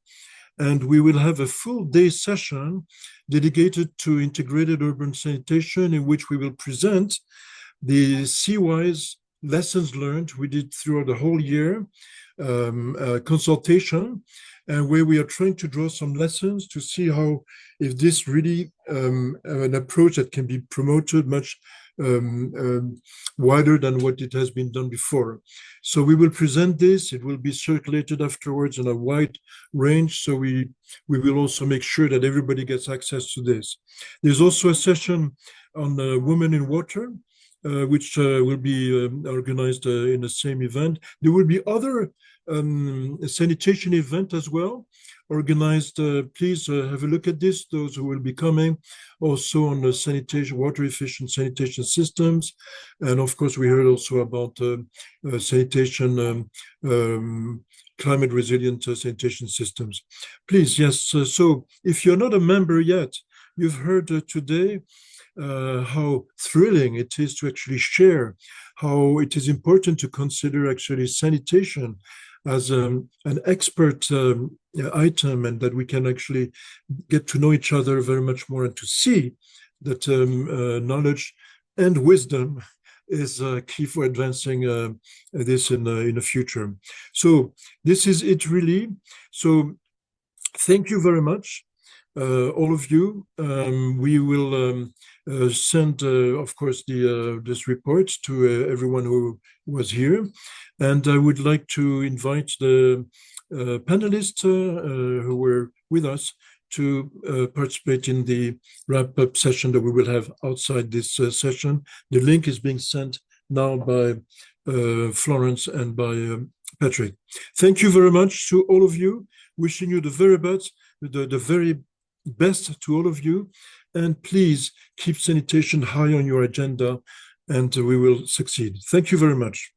and we will have a full day session dedicated to integrated urban sanitation, in which we will present the CY's lessons learned we did throughout the whole year, consultation, and where we are trying to draw some lessons to see how, if this really an approach that can be promoted much wider than what it has been done before. So we will present this, it will be circulated afterwards in a wide range, so we will also make sure that everybody gets access to this. There's also a session on women in water, which will be organized in the same event. There will be other sanitation event as well organized. Please have a look at this, those who will be coming, also on the sanitation, water efficient sanitation systems. And of course, we heard also about sanitation, climate resilient sanitation systems. Please, yes, so if you're not a member yet, you've heard today how thrilling it is to actually share, how it is important to consider actually sanitation as an expert item, and that we can actually get to know each other very much more, and to see that knowledge and wisdom is key for advancing this in the future. So this is it really. So thank you very much, all of you. We will send, of course, this report to everyone who was here. And I would like to invite the panelists who were with us to participate in the wrap-up session that we will have outside this session. The link is being sent now by Florence and by Patrick. Thank you very much to all of you. Wishing you the very best, the very best to all of you. And please keep sanitation high on your agenda, and we will succeed. Thank you very much.